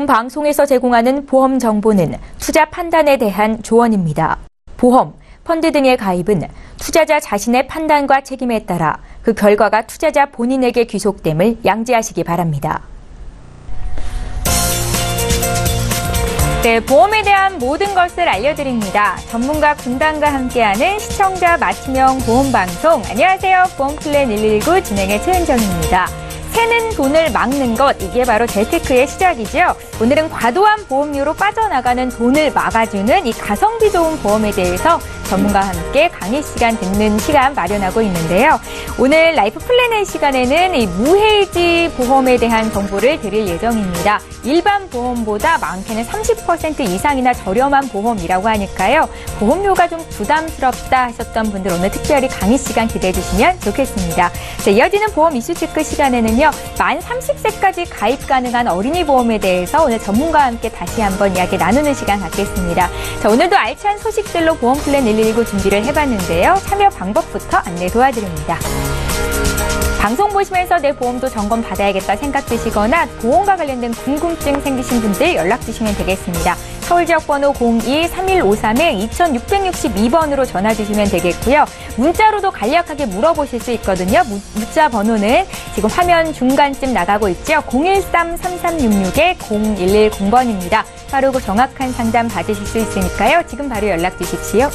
방송에서 제공하는 보험 정보는 투자 판단에 대한 조언입니다. 보험, 펀드 등의 가입은 투자자 자신의 판단과 책임에 따라 그 결과가 투자자 본인에게 귀속됨을 양지하시기 바랍니다. 네, 보험에 대한 모든 것을 알려드립니다. 전문가 군단과 함께하는 시청자 맞춤형 보험방송. 안녕하세요. 보험플랜 119 진행의 최은정입니다. 새는 돈을 막는 것, 이게 바로 재테크의 시작이죠. 오늘은 과도한 보험료로 빠져나가는 돈을 막아주는 이 가성비 좋은 보험에 대해서 전문가와 함께 강의 시간 듣는 시간 마련하고 있는데요. 오늘 라이프 플래너의 시간에는 이 무해지 보험에 대한 정보를 드릴 예정입니다. 일반 보험보다 많게는 30% 이상이나 저렴한 보험이라고 하니까요. 보험료가 좀 부담스럽다 하셨던 분들 오늘 특별히 강의 시간 기대해 주시면 좋겠습니다. 자, 이어지는 보험 이슈 체크 시간에는요. 만 30세까지 가입 가능한 어린이 보험에 대해서 오늘 전문가와 함께 다시 한번 이야기 나누는 시간 갖겠습니다. 자, 오늘도 알찬 소식들로 보험 플랜 119 준비를 해봤는데요. 참여 방법부터 안내 도와드립니다. 방송 보시면서 내 보험도 점검 받아야겠다 생각 드시거나 보험과 관련된 궁금증 생기신 분들 연락 주시면 되겠습니다. 서울 지역번호 02-3153-2662번으로 전화 주시면 되겠고요. 문자로도 간략하게 물어보실 수 있거든요. 문자 번호는 지금 화면 중간쯤 나가고 있죠. 013-3366-0110번입니다. 빠르고 정확한 상담 받으실 수 있으니까요. 지금 바로 연락 주십시오.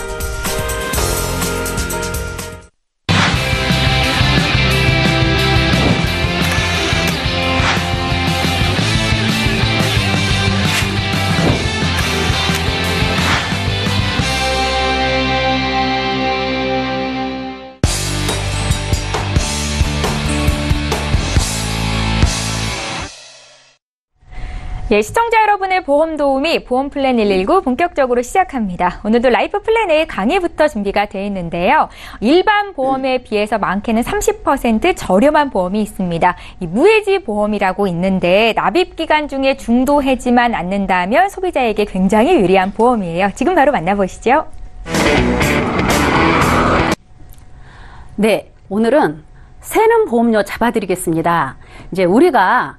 예, 시청자 여러분의 보험 도우미 보험 플랜 119 본격적으로 시작합니다. 오늘도 라이프 플랜의 강의부터 준비가 되어 있는데요. 일반 보험에 비해서 많게는 30% 저렴한 보험이 있습니다. 이 무해지 보험이라고 있는데 납입 기간 중에 중도해지만 않는다면 소비자에게 굉장히 유리한 보험이에요. 지금 바로 만나보시죠. 네, 오늘은 새는 보험료 잡아드리겠습니다. 이제 우리가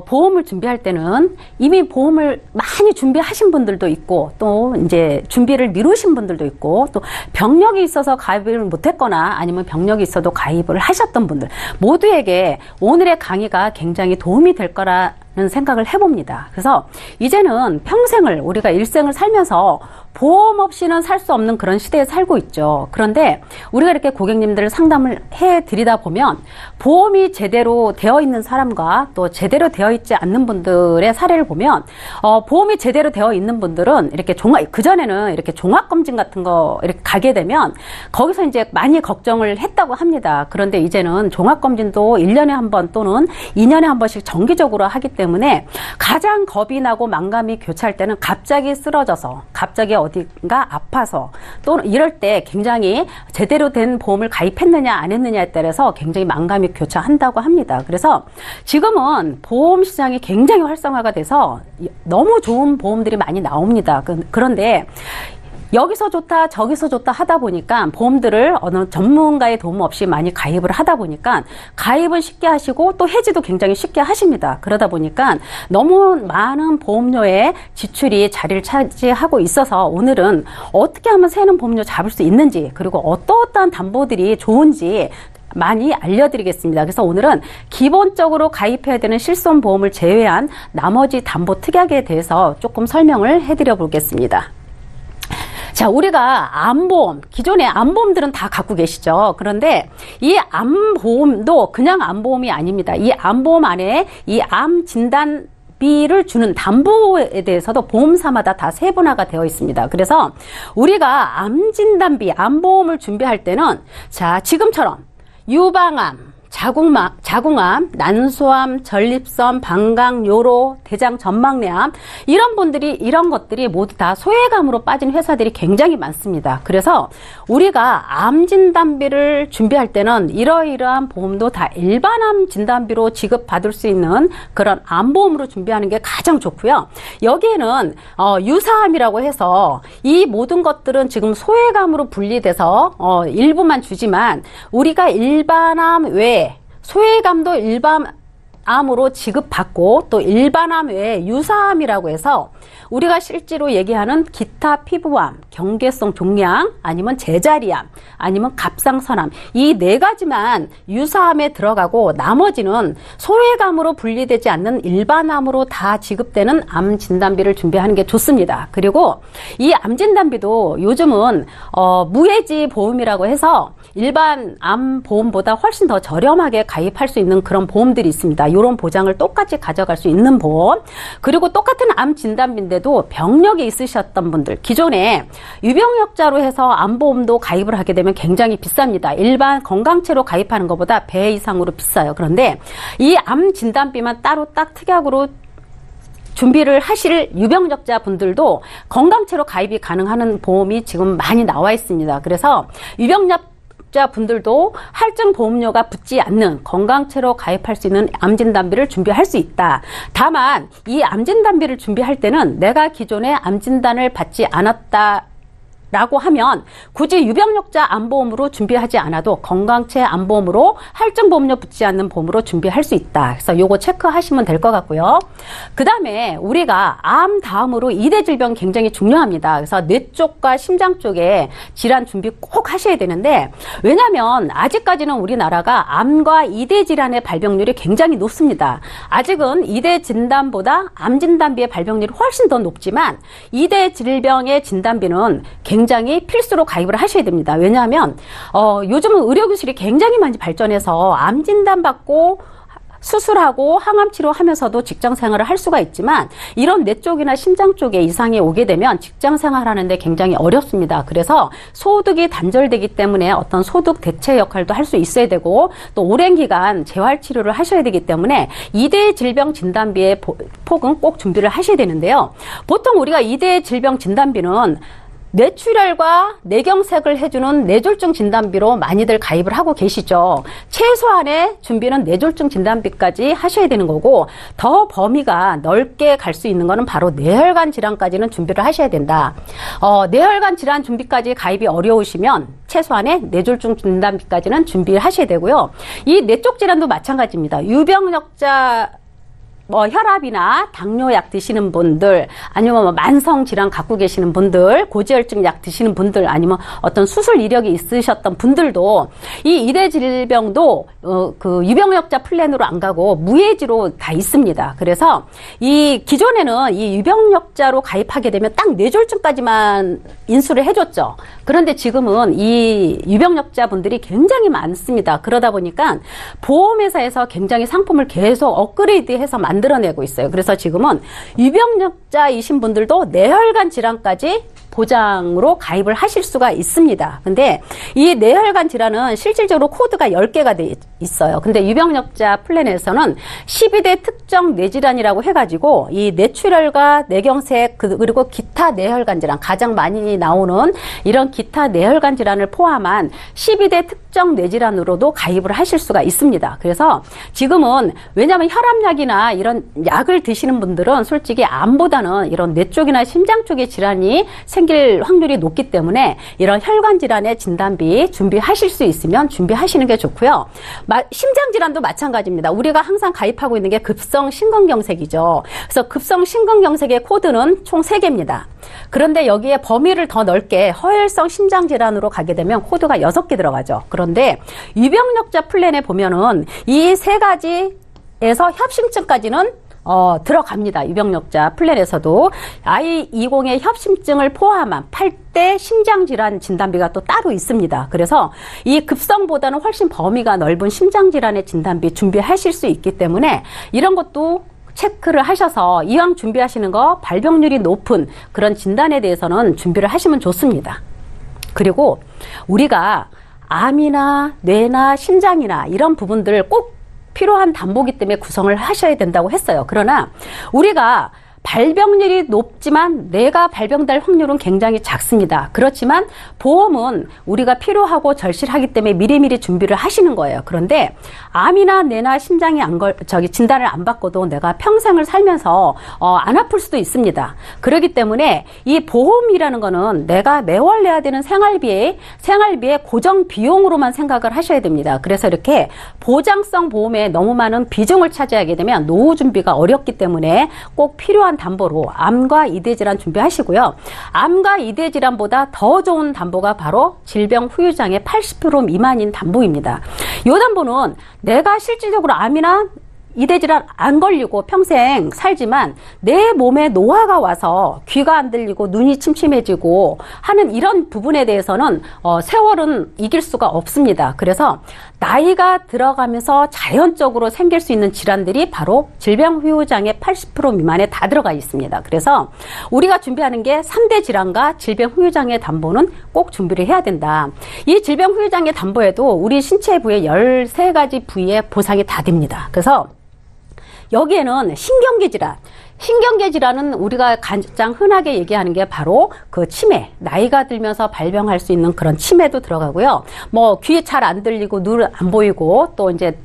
보험을 준비할 때는 이미 보험을 많이 준비하신 분들도 있고 또 이제 준비를 미루신 분들도 있고 또 병력이 있어서 가입을 못했거나 아니면 병력이 있어도 가입을 하셨던 분들 모두에게 오늘의 강의가 굉장히 도움이 될 거라는 생각을 해봅니다. 그래서 이제는 평생을 우리가 일생을 살면서 보험 없이는 살 수 없는 그런 시대에 살고 있죠. 그런데 우리가 이렇게 고객님들 상담을 해드리다 보면 보험이 제대로 되어 있는 사람과 또 제대로 되어 있지 않는 분들의 사례를 보면 보험이 제대로 되어 있는 분들은 이렇게 그전에는 이렇게 종합검진 같은 거 이렇게 가게 되면 거기서 이제 많이 걱정을 했다고 합니다. 그런데 이제는 종합검진도 1년에 한 번 또는 2년에 한 번씩 정기적으로 하기 때문에 가장 겁이 나고 만감이 교차할 때는 갑자기 쓰러져서 갑자기 어딘가 아파서 또는 이럴 때 굉장히 제대로 된 보험을 가입했느냐 안 했느냐에 따라서 굉장히 만감이 교차한다고 합니다. 그래서 지금은 보험 시장이 굉장히 활성화가 돼서 너무 좋은 보험들이 많이 나옵니다. 그런데 여기서 좋다 저기서 좋다 하다 보니까 보험들을 어느 전문가의 도움 없이 많이 가입을 하다 보니까 가입은 쉽게 하시고 또 해지도 굉장히 쉽게 하십니다. 그러다 보니까 너무 많은 보험료의 지출이 자리를 차지하고 있어서 오늘은 어떻게 하면 새는 보험료 잡을 수 있는지 그리고 어떠한 담보들이 좋은지 많이 알려드리겠습니다. 그래서 오늘은 기본적으로 가입해야 되는 실손보험을 제외한 나머지 담보 특약에 대해서 조금 설명을 해드려 보겠습니다. 자, 우리가 암보험, 기존의 암보험들은 다 갖고 계시죠. 그런데 이 암보험도 그냥 암보험이 아닙니다. 이 암보험 안에 이 암 진단 비를 주는 담보에 대해서도 보험사마다 다 세분화가 되어 있습니다. 그래서 우리가 암진단비, 암보험을 준비할 때는 자, 지금처럼 유방암, 자궁암, 난소암, 전립선, 방광, 요로, 대장, 전망내암 이런 것들이 모두 다 소외감으로 빠진 회사들이 굉장히 많습니다. 그래서 우리가 암 진단비를 준비할 때는 이러이러한 보험도 다 일반암 진단비로 지급받을 수 있는 그런 암보험으로 준비하는 게 가장 좋고요. 여기에는 유사암이라고 해서 이 모든 것들은 지금 소외감으로 분리돼서 일부만 주지만 우리가 일반암 외에 소외감도 암으로 지급받고 또 일반암 외에 유사암이라고 해서 우리가 실제로 얘기하는 기타 피부암, 경계성 종양, 아니면 제자리암, 아니면 갑상선암 이 네 가지만 유사암에 들어가고 나머지는 소외감으로 분리되지 않는 일반암으로 다 지급되는 암 진단비를 준비하는 게 좋습니다. 그리고 이 암 진단비도 요즘은 무해지 보험이라고 해서 일반 암 보험보다 훨씬 더 저렴하게 가입할 수 있는 그런 보험들이 있습니다. 이런 보장을 똑같이 가져갈 수 있는 보험. 그리고 똑같은 암 진단비인데도 병력이 있으셨던 분들, 기존에 유병력자로 해서 암보험도 가입을 하게 되면 굉장히 비쌉니다. 일반 건강체로 가입하는 것보다 배 이상으로 비싸요. 그런데 이 암 진단비만 따로 딱 특약으로 준비를 하실 유병력자 분들도 건강체로 가입이 가능한 보험이 지금 많이 나와 있습니다. 그래서 유병력자 분들도 할증 보험료가 붙지 않는 건강체로 가입할 수 있는 암진단비를 준비할 수 있다. 다만 이 암진단비를 준비할 때는 내가 기존에 암진단을 받지 않았다 라고 하면 굳이 유병력자 암보험으로 준비하지 않아도 건강체 암보험으로 할증보험료 붙지 않는 보험으로 준비할 수 있다. 그래서 요거 체크하시면 될 것 같고요. 그 다음에 우리가 암 다음으로 2대 질병 굉장히 중요합니다. 그래서 뇌 쪽과 심장 쪽에 질환 준비 꼭 하셔야 되는데 왜냐하면 아직까지는 우리나라가 암과 2대 질환의 발병률이 굉장히 높습니다. 아직은 2대 진단보다 암 진단비의 발병률이 훨씬 더 높지만 2대 질병의 진단비는 굉장히 필수로 가입을 하셔야 됩니다. 왜냐하면 요즘은 의료기술이 굉장히 많이 발전해서 암 진단받고 수술하고 항암 치료하면서도 직장 생활을 할 수가 있지만 이런 뇌 쪽이나 심장 쪽에 이상이 오게 되면 직장 생활하는데 굉장히 어렵습니다. 그래서 소득이 단절되기 때문에 어떤 소득 대체 역할도 할 수 있어야 되고 또 오랜 기간 재활 치료를 하셔야 되기 때문에 2대 질병 진단비의 폭은 꼭 준비를 하셔야 되는데요. 보통 우리가 2대 질병 진단비는 뇌출혈과 뇌경색을 해주는 뇌졸중 진단비로 많이들 가입을 하고 계시죠. 최소한의 준비는 뇌졸중 진단비까지 하셔야 되는 거고 더 범위가 넓게 갈 수 있는 거는 바로 뇌혈관 질환까지는 준비를 하셔야 된다. 뇌혈관 질환 준비까지 가입이 어려우시면 최소한의 뇌졸중 진단비까지는 준비를 하셔야 되고요. 이 뇌 쪽 질환도 마찬가지입니다. 유병력자 혈압이나 당뇨약 드시는 분들, 아니면 만성 질환 갖고 계시는 분들, 고지혈증 약 드시는 분들, 아니면 어떤 수술 이력이 있으셨던 분들도 이 2대 질병도 그 유병력자 플랜으로 안 가고 무해지로 다 있습니다. 그래서 이 기존에는 이 유병력자로 가입하게 되면 딱 뇌졸중까지만 인수를 해줬죠. 그런데 지금은 이 유병력자 분들이 굉장히 많습니다. 그러다 보니까 보험회사에서 굉장히 상품을 계속 업그레이드해서 만들어내고 있어요. 그래서 지금은 유병력자이신 분들도 뇌혈관 질환까지 보장으로 가입을 하실 수가 있습니다. 근데 이 뇌혈관 질환은 실질적으로 코드가 10개가 돼 있어요. 근데 유병력자 플랜에서는 12대 특정 뇌질환이라고 해가지고 이 뇌출혈과 뇌경색 그리고 기타 뇌혈관 질환 가장 많이 나오는 이런 기타 뇌혈관 질환을 포함한 12대 특정 뇌질환으로도 가입을 하실 수가 있습니다. 그래서 지금은 왜냐하면 혈압약이나 이런 약을 드시는 분들은 솔직히 암보다는 이런 뇌 쪽이나 심장 쪽의 질환이 생길 확률이 높기 때문에 이런 혈관 질환의 진단비 준비하실 수 있으면 준비하시는 게 좋고요. 심장 질환도 마찬가지입니다. 우리가 항상 가입하고 있는 게 급성 심근경색이죠. 그래서 급성 심근경색의 코드는 총 3개입니다. 그런데 여기에 범위를 더 넓게 허혈성 심장 질환으로 가게 되면 코드가 6개 들어가죠. 그런데 유병력자 플랜에 보면은 이 3가지에서 협심증까지는 들어갑니다. 유병력자 플랜에서도 I20의 협심증을 포함한 8대 심장질환 진단비가 또 따로 있습니다. 그래서 이 급성보다는 훨씬 범위가 넓은 심장질환의 진단비 준비하실 수 있기 때문에 이런 것도 체크를 하셔서 이왕 준비하시는 거 발병률이 높은 그런 진단에 대해서는 준비를 하시면 좋습니다. 그리고 우리가 암이나 뇌나 심장이나 이런 부분들을 꼭 필요한 담보기 때문에 구성을 하셔야 된다고 했어요. 그러나 우리가 발병률이 높지만 내가 발병될 확률은 굉장히 작습니다. 그렇지만 보험은 우리가 필요하고 절실하기 때문에 미리미리 준비를 하시는 거예요. 그런데 암이나 뇌나 심장이 진단을 안 받고도 내가 평생을 살면서 안 아플 수도 있습니다. 그렇기 때문에 이 보험이라는 거는 내가 매월 내야 되는 생활비의 고정 비용으로만 생각을 하셔야 됩니다. 그래서 이렇게 보장성 보험에 너무 많은 비중을 차지하게 되면 노후 준비가 어렵기 때문에 꼭 필요한 담보로 암과 이대질환 준비하시고요. 암과 이대질환보다 더 좋은 담보가 바로 질병 후유장애 80% 미만인 담보입니다. 이 담보는 내가 실질적으로 암이나 이대질환 안 걸리고 평생 살지만 내 몸에 노화가 와서 귀가 안 들리고 눈이 침침해지고 하는 이런 부분에 대해서는 세월은 이길 수가 없습니다. 그래서 나이가 들어가면서 자연적으로 생길 수 있는 질환들이 바로 질병 후유장애 80% 미만에 다 들어가 있습니다. 그래서 우리가 준비하는 게 3대 질환과 질병 후유장애 담보는 꼭 준비를 해야 된다. 이 질병 후유장애 담보에도 우리 신체 부의 13가지 부위에 보상이 다 됩니다. 그래서 여기에는 신경계 질환은 우리가 가장 흔하게 얘기하는 게 바로 그 치매, 나이가 들면서 발병할 수 있는 그런 치매도 들어가고요. 뭐 귀 잘 안 들리고 눈 안 보이고 또 이제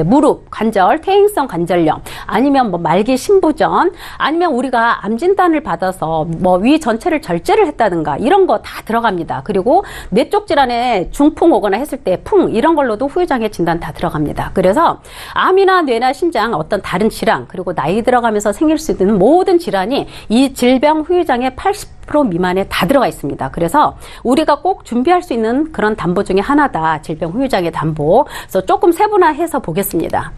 무릎 관절, 퇴행성 관절염, 아니면 뭐 말기 신부전, 아니면 우리가 암 진단을 받아서 뭐 위 전체를 절제를 했다든가 이런 거 다 들어갑니다. 그리고 뇌 쪽 질환에 중풍 오거나 했을 때 풍 이런 걸로도 후유장애 진단 다 들어갑니다. 그래서 암이나 뇌나 심장 어떤 다른 질환 그리고 나이 들어가면서 생길 수 있는 모든 질환이 이 질병 후유장애 80% 미만에 다 들어가 있습니다. 그래서 우리가 꼭 준비할 수 있는 그런 담보 중에 하나다. 질병 후유장애 담보. 그래서 조금 세분화해서 보겠습니다.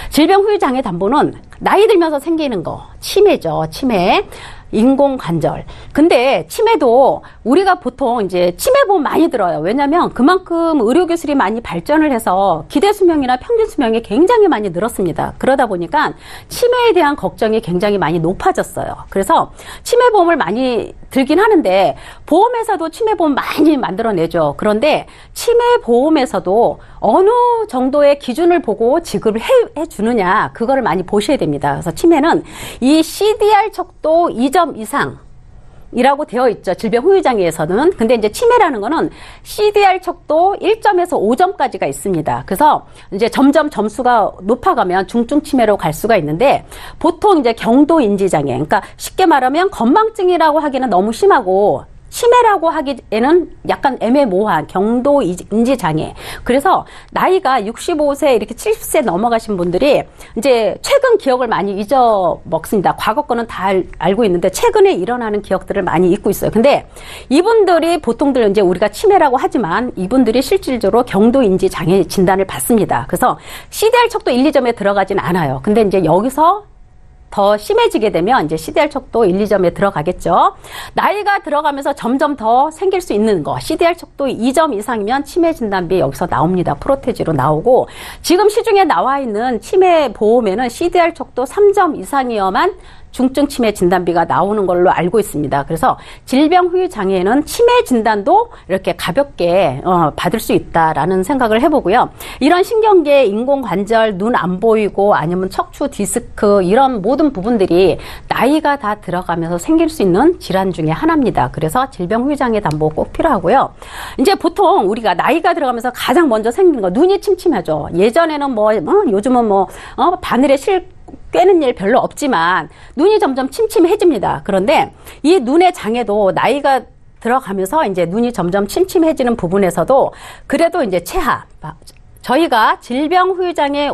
질병 후유장애 담보는 나이 들면서 생기는 거, 치매죠. 치매. 인공관절. 근데 치매도 우리가 보통 이제 치매보험 많이 들어요. 왜냐면 그만큼 의료기술이 많이 발전을 해서 기대수명이나 평균수명이 굉장히 많이 늘었습니다. 그러다 보니까 치매에 대한 걱정이 굉장히 많이 높아졌어요. 그래서 치매보험을 많이 들긴 하는데 보험회사도 치매보험 많이 만들어내죠. 그런데 치매보험에서도 어느 정도의 기준을 보고 지급을 해주느냐 그거를 많이 보셔야 됩니다. 그래서 치매는 이 CDR 척도 2점 이상 이라고 되어 있죠. 질병 후유장애에서는. 근데 이제 치매라는 거는 CDR 척도 1점에서 5점까지가 있습니다. 그래서 이제 점점 점수가 높아가면 중증 치매로 갈 수가 있는데 보통 이제 경도 인지 장애. 그러니까 쉽게 말하면 건망증이라고 하기는 너무 심하고 치매라고 하기에는 약간 애매모호한 경도 인지 장애. 그래서 나이가 65세 이렇게 70세 넘어가신 분들이 이제 최근 기억을 많이 잊어먹습니다. 과거 거는 다 알고 있는데 최근에 일어나는 기억들을 많이 잊고 있어요. 근데 이분들이 보통들 이제 우리가 치매라고 하지만 이분들이 실질적으로 경도 인지 장애 진단을 받습니다. 그래서 CDR 척도 1, 2점에 들어가진 않아요. 근데 이제 여기서 더 심해지게 되면 이제 CDR 척도 1, 2점에 들어가겠죠. 나이가 들어가면서 점점 더 생길 수 있는 거. CDR 척도 2점 이상이면 치매 진단비 여기서 나옵니다. 프로테지로 나오고 지금 시중에 나와 있는 치매 보험에는 CDR 척도 3점 이상이어만 중증 치매 진단비가 나오는 걸로 알고 있습니다. 그래서 질병 후유 장애에는 치매 진단도 이렇게 가볍게 받을 수 있다라는 생각을 해보고요. 이런 신경계, 인공관절, 눈 안 보이고 아니면 척추 디스크 이런 모든 부분들이 나이가 다 들어가면서 생길 수 있는 질환 중에 하나입니다. 그래서 질병 후유 장애 담보 꼭 필요하고요. 이제 보통 우리가 나이가 들어가면서 가장 먼저 생기는 거 눈이 침침하죠. 예전에는 요즘은 바늘에 꿰는 일 별로 없지만 눈이 점점 침침해집니다. 그런데 이 눈의 장애도 나이가 들어가면서 이제 눈이 점점 침침해지는 부분에서도 그래도 이제 체하, 저희가 질병 후유장애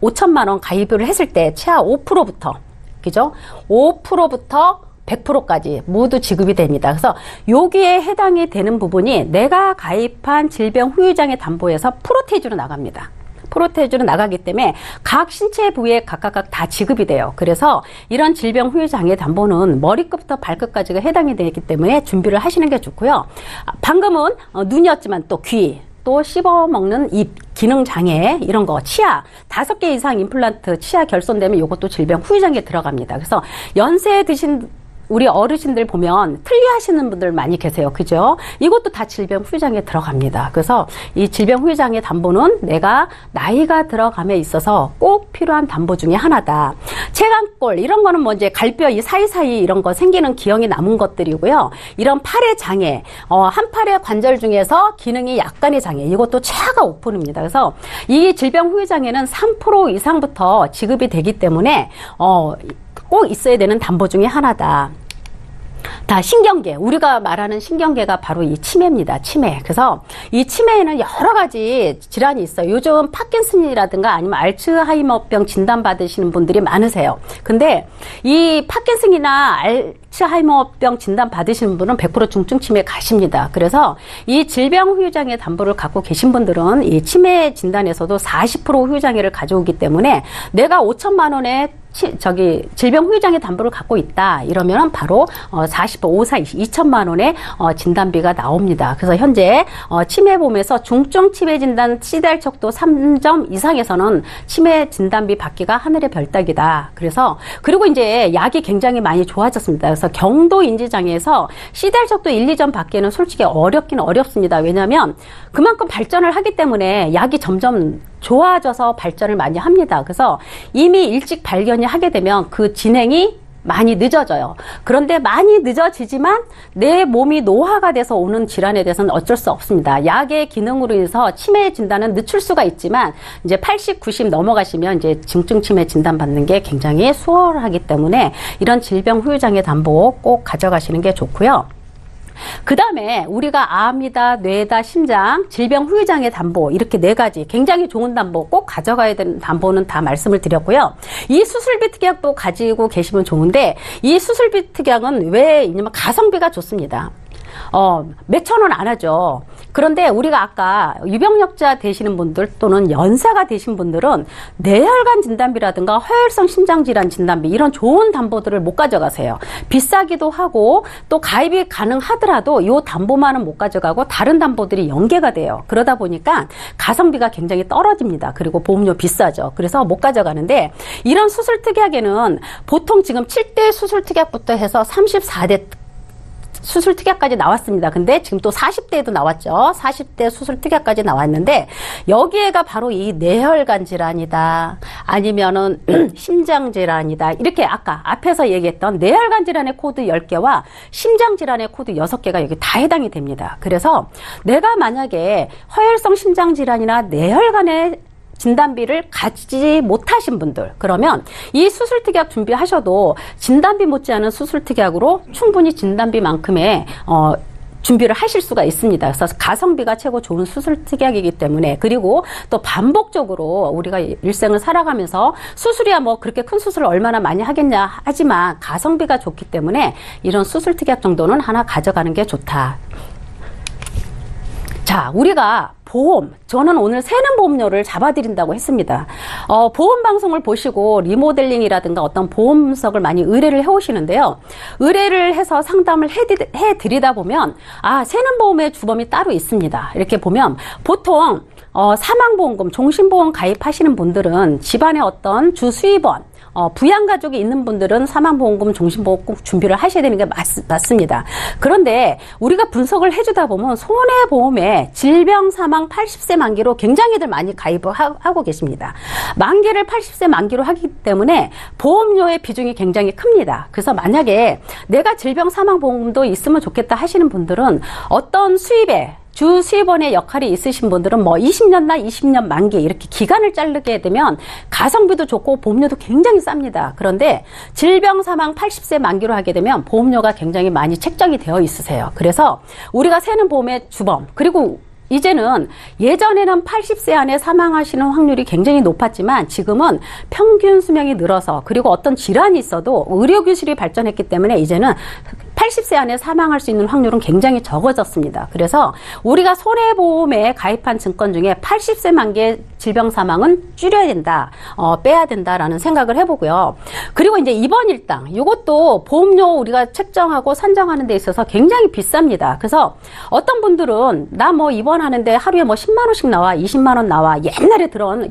5천만 원 가입을 했을 때 체하 5%부터, 그죠? 5%부터 100%까지 모두 지급이 됩니다. 그래서 여기에 해당이 되는 부분이 내가 가입한 질병 후유장애 담보에서 프로테이지로 나갑니다. 프로테이지로 나가기 때문에 각 신체 부위에 각각 다 지급이 돼요. 그래서 이런 질병 후유장애 담보는 머리끝부터 발끝까지가 해당이 되기 때문에 준비를 하시는 게 좋고요. 방금은 눈이었지만 또 귀, 또 씹어먹는 입, 기능장애 이런 거, 치아 5개 이상 임플란트 치아 결손되면 이것도 질병 후유장애 들어갑니다. 그래서 연세 드신 우리 어르신들 보면 틀니 하시는 분들 많이 계세요. 그죠? 이것도 다 질병 후유장에 들어갑니다. 그래서 이 질병 후유장의 담보는 내가 나이가 들어감에 있어서 꼭 필요한 담보 중에 하나다. 체간골 이런 거는 뭐 이제 갈뼈 이 사이사이 이런 거 생기는 기형이 남은 것들이고요. 이런 팔의 장애, 한 팔의 관절 중에서 기능이 약간의 장애, 이것도 최하가 5%입니다. 그래서 이 질병 후유장애는 3% 이상부터 지급이 되기 때문에 꼭 있어야 되는 담보 중에 하나다. 다 신경계, 우리가 말하는 신경계가 바로 이 치매입니다. 치매. 그래서 이 치매에는 여러 가지 질환이 있어요. 요즘 파킨슨이라든가 아니면 알츠하이머병 진단 받으시는 분들이 많으세요. 근데 이 파킨슨이나 알츠하이머병 진단 받으시는 분은 100% 중증 치매 가십니다. 그래서 이 질병 후유장애 담보를 갖고 계신 분들은 이 치매 진단에서도 40% 후유장애를 가져오기 때문에 내가 5천만 원의 질병 후유장애 담보를 갖고 있다 이러면 바로 2천만 원의 진단비가 나옵니다. 그래서 현재 치매보험에서 중증 치매 진단 CDR 척도 3점 이상에서는 치매 진단비 받기가 하늘의 별따기다. 그래서 그리고 이제 약이 굉장히 많이 좋아졌습니다. 그래서 경도 인지장애에서 CDR 척도 1, 2점 받기는 솔직히 어렵긴 어렵습니다. 왜냐하면 그만큼 발전을 하기 때문에 약이 점점 좋아져서 발전을 많이 합니다. 그래서 이미 일찍 발견이 하게 되면 그 진행이 많이 늦어져요. 그런데 많이 늦어지지만 내 몸이 노화가 돼서 오는 질환에 대해서는 어쩔 수 없습니다. 약의 기능으로 인해서 치매 진단은 늦출 수가 있지만 이제 80, 90 넘어가시면 이제 중증 치매 진단 받는 게 굉장히 수월하기 때문에 이런 질병 후유장애 담보 꼭 가져가시는 게 좋고요. 그 다음에 우리가 암이다, 뇌다, 심장, 질병 후유장애 담보 이렇게 4가지 굉장히 좋은 담보 꼭 가져가야 되는 담보는 다 말씀을 드렸고요. 이 수술비 특약도 가지고 계시면 좋은데 이 수술비 특약은 왜 있냐면 가성비가 좋습니다. 몇천 원 안 하죠. 그런데 우리가 아까 유병력자 되시는 분들 또는 연세가 되신 분들은 뇌혈관 진단비라든가 허혈성 심장질환 진단비 이런 좋은 담보들을 못 가져가세요. 비싸기도 하고 또 가입이 가능하더라도 이 담보만은 못 가져가고 다른 담보들이 연계가 돼요. 그러다 보니까 가성비가 굉장히 떨어집니다. 그리고 보험료 비싸죠. 그래서 못 가져가는데 이런 수술 특약에는 보통 지금 7대 수술 특약부터 해서 34대 수술 특약까지 나왔습니다. 근데 지금 또 40대에도 나왔죠. 40대 수술 특약까지 나왔는데 여기에가 바로 이 뇌혈관 질환이다. 아니면은 심장 질환이다. 이렇게 아까 앞에서 얘기했던 뇌혈관 질환의 코드 10개와 심장 질환의 코드 6개가 여기 다 해당이 됩니다. 그래서 내가 만약에 허혈성 심장 질환이나 뇌혈관의 진단비를 가지지 못하신 분들 그러면 이 수술특약 준비하셔도 진단비 못지않은 수술특약으로 충분히 진단비만큼의 준비를 하실 수가 있습니다. 그래서 가성비가 최고 좋은 수술특약이기 때문에 그리고 또 반복적으로 우리가 일생을 살아가면서 수술이야 뭐 그렇게 큰 수술을 얼마나 많이 하겠냐 하지만 가성비가 좋기 때문에 이런 수술특약 정도는 하나 가져가는 게 좋다. 자, 우리가 보험, 저는 오늘 새는 보험료를 잡아드린다고 했습니다. 보험 방송을 보시고 리모델링이라든가 어떤 보험석을 많이 의뢰를 해오시는데요. 의뢰를 해서 상담을 해드리다 보면 새는 보험의 주범이 따로 있습니다. 이렇게 보면 보통 사망보험금, 종신보험 가입하시는 분들은 집안에 어떤 주수입원, 부양가족이 있는 분들은 사망보험금, 종신보험 꼭 준비를 하셔야 되는 게 맞습니다. 그런데 우리가 분석을 해주다 보면 손해보험에 질병, 사망, 80세 만기로 굉장히들 많이 가입을 하고 계십니다. 만기를 80세 만기로 하기 때문에 보험료의 비중이 굉장히 큽니다. 그래서 만약에 내가 질병, 사망보험금도 있으면 좋겠다 하시는 분들은 어떤 수입에 주 수입원의 역할이 있으신 분들은 뭐 20년나 20년 만기 이렇게 기간을 자르게 되면 가성비도 좋고 보험료도 굉장히 쌉니다. 그런데 질병 사망 80세 만기로 하게 되면 보험료가 굉장히 많이 책정이 되어 있으세요. 그래서 우리가 세는 보험의 주범 그리고 이제는 예전에는 80세 안에 사망하시는 확률이 굉장히 높았지만 지금은 평균 수명이 늘어서 그리고 어떤 질환이 있어도 의료기술이 발전했기 때문에 이제는 80세 안에 사망할 수 있는 확률은 굉장히 적어졌습니다. 그래서 우리가 손해보험에 가입한 증권 중에 80세 만기의 질병 사망은 줄여야 된다, 빼야 된다라는 생각을 해보고요. 그리고 이제 입원 일당, 이것도 보험료 우리가 책정하고 산정하는 데 있어서 굉장히 비쌉니다. 그래서 어떤 분들은 나 뭐 입원 입원하는데 하루에 뭐 10만 원씩 나와, 20만 원 나와. 옛날에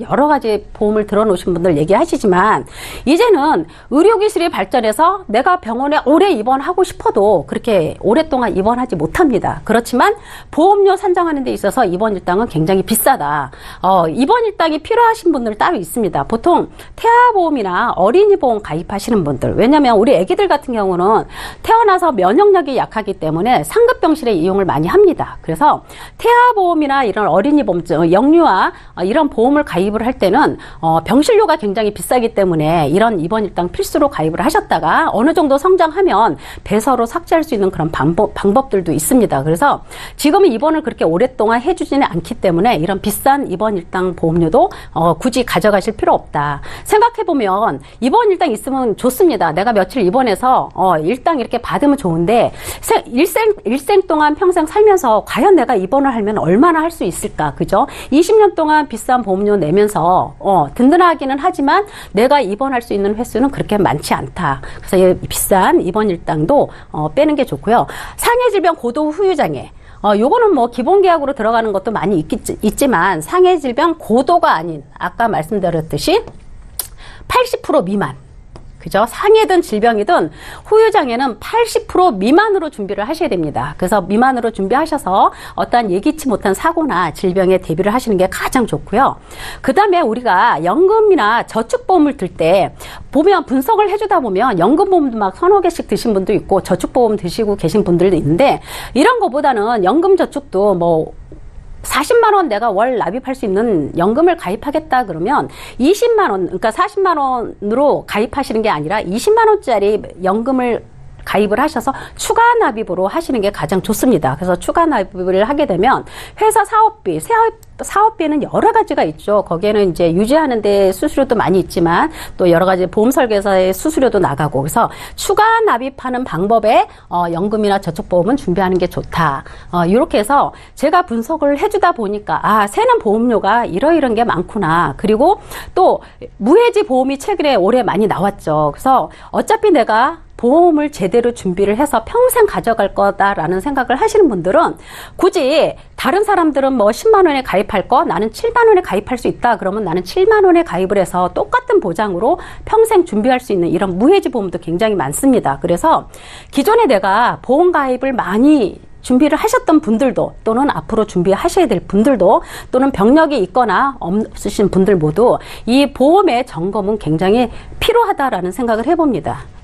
여러 가지 보험을 들어놓으신 분들 얘기하시지만 이제는 의료기술이 발전해서 내가 병원에 오래 입원하고 싶어도 그렇게 오랫동안 입원하지 못합니다. 그렇지만 보험료 산정하는 데 있어서 입원 일당은 굉장히 비싸다. 입원 일당이 필요하신 분들 따로 있습니다. 보통 태아보험이나 어린이보험 가입하시는 분들, 왜냐면 우리 애기들 같은 경우는 태어나서 면역력이 약하기 때문에 상급병실에 이용을 많이 합니다. 그래서 태아보험이나 이런 어린이보험, 영유아 이런 보험을 가입을 할 때는 병실료가 굉장히 비싸기 때문에 이런 입원 일당 필수로 가입을 하셨다가 어느 정도 성장하면 배서로 삭제할 수 있는 그런 방법들도 있습니다. 그래서 지금은 입원을 그렇게 오랫동안 해주지는 않기 때문에 이런 비싼 입원 일당 보험료도 굳이 가져가실 필요 없다. 생각해보면 입원 일당 있으면 좋습니다. 내가 며칠 입원해서 일당 이렇게 받으면 좋은데 일생 동안 평생 살면서 과연 내가 입원을 하면 얼마나 할 수 있을까, 그죠? 20년 동안 비싼 보험료 내면서 든든하기는 하지만 내가 입원할 수 있는 횟수는 그렇게 많지 않다. 그래서 이 비싼 입원 일당도 빼는 게 좋고요. 상해질병 고도 후유장애, 요거는 뭐 기본계약으로 들어가는 것도 많이 있지만 상해질병 고도가 아닌 아까 말씀드렸듯이 80% 미만, 그죠? 상해든 질병이든 후유장애는 80% 미만으로 준비를 하셔야 됩니다. 그래서 미만으로 준비하셔서 어떠한 예기치 못한 사고나 질병에 대비를 하시는 게 가장 좋고요. 그 다음에 우리가 연금이나 저축보험을 들 때 보면 분석을 해주다 보면 연금보험도 막 서너 개씩 드신 분도 있고 저축보험 드시고 계신 분들도 있는데 이런 거보다는 연금저축도 뭐 40만 원 내가 월 납입할 수 있는 연금을 가입하겠다 그러면 20만 원, 그러니까 40만 원으로 가입하시는 게 아니라 20만 원짜리 연금을 가입을 하셔서 추가 납입으로 하시는 게 가장 좋습니다. 그래서 추가 납입을 하게 되면 회사 사업비는 여러 가지가 있죠. 거기에는 이제 유지하는 데 수수료도 많이 있지만 또 여러 가지 보험 설계사의 수수료도 나가고, 그래서 추가 납입하는 방법에 연금이나 저축보험은 준비하는 게 좋다. 이렇게 해서 제가 분석을 해주다 보니까 새는 보험료가 이러이런 게 많구나. 그리고 또 무해지 보험이 최근에 올해 많이 나왔죠. 그래서 어차피 내가 보험을 제대로 준비를 해서 평생 가져갈 거다라는 생각을 하시는 분들은 굳이 다른 사람들은 뭐 10만 원에 가입할 거 나는 7만 원에 가입할 수 있다 그러면 나는 7만 원에 가입을 해서 똑같은 보장으로 평생 준비할 수 있는 이런 무해지 보험도 굉장히 많습니다. 그래서 기존에 내가 보험 가입을 많이 준비를 하셨던 분들도 또는 앞으로 준비하셔야 될 분들도 또는 병력이 있거나 없으신 분들 모두 이 보험의 점검은 굉장히 필요하다라는 생각을 해봅니다.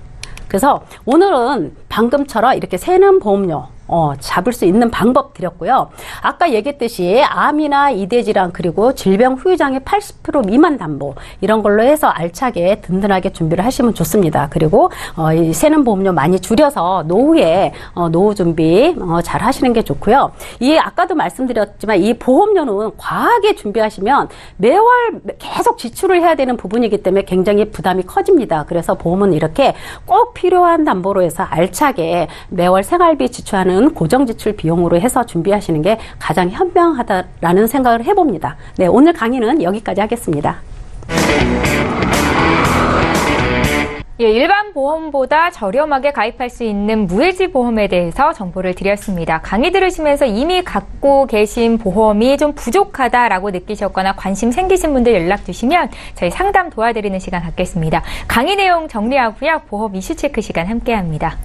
그래서 오늘은 방금처럼 이렇게 새는 보험료 잡을 수 있는 방법 드렸고요. 아까 얘기했듯이 암이나 이대질환 그리고 질병 후유장애 80% 미만 담보 이런 걸로 해서 알차게 든든하게 준비를 하시면 좋습니다. 그리고 이 새는 보험료 많이 줄여서 노후에 노후 준비 잘 하시는 게 좋고요. 이 아까도 말씀드렸지만 이 보험료는 과하게 준비하시면 매월 계속 지출을 해야 되는 부분이기 때문에 굉장히 부담이 커집니다. 그래서 보험은 이렇게 꼭 필요한 담보로 해서 알차게 매월 생활비 지출하는 고정 지출 비용으로 해서 준비하시는 게 가장 현명하다라는 생각을 해봅니다. 네, 오늘 강의는 여기까지 하겠습니다. 예, 일반 보험보다 저렴하게 가입할 수 있는 무해지 보험에 대해서 정보를 드렸습니다. 강의 들으시면서 이미 갖고 계신 보험이 좀 부족하다라고 느끼셨거나 관심 생기신 분들 연락 주시면 저희 상담 도와드리는 시간 갖겠습니다. 강의 내용 정리하고요. 보험 이슈 체크 시간 함께합니다.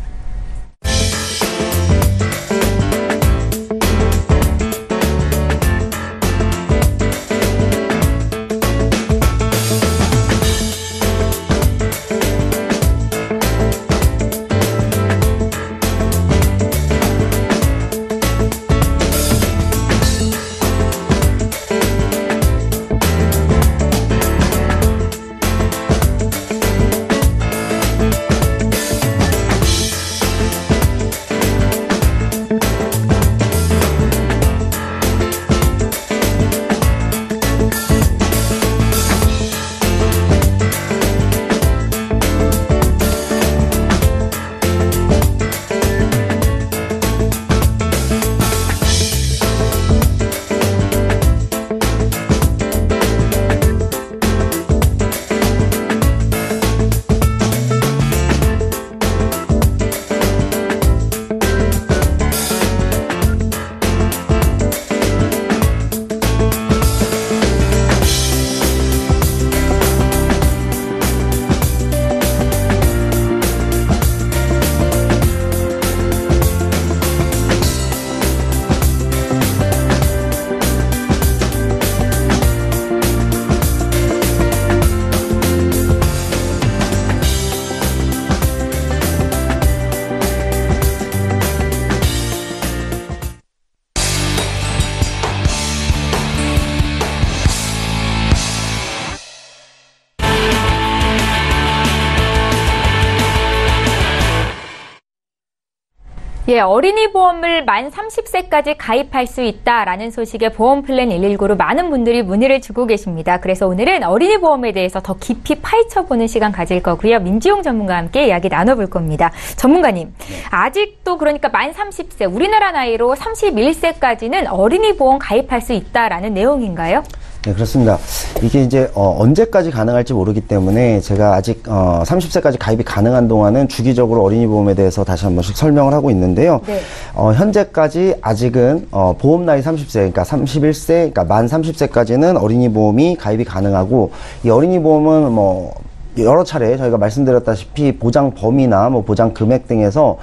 예, 어린이 보험을 만 30세까지 가입할 수 있다라는 소식에 보험플랜 119로 많은 분들이 문의를 주고 계십니다. 그래서 오늘은 어린이 보험에 대해서 더 깊이 파헤쳐보는 시간 가질 거고요. 민지용 전문가와 함께 이야기 나눠볼 겁니다. 전문가님, 아직도 그러니까 만 30세, 우리나라 나이로 31세까지는 어린이 보험 가입할 수 있다라는 내용인가요? 네, 그렇습니다. 이게 이제 언제까지 가능할지 모르기 때문에 제가 아직 30세까지 가입이 가능한 동안은 주기적으로 어린이 보험에 대해서 다시 한 번씩 설명을 하고 있는데요. 네. 현재까지 아직은 보험 나이 30세, 그러니까 31세, 그러니까 만 30세까지는 어린이 보험이 가입이 가능하고, 이 어린이 보험은 뭐 여러 차례 저희가 말씀드렸다시피 보장 범위나 뭐 보장 금액 등에서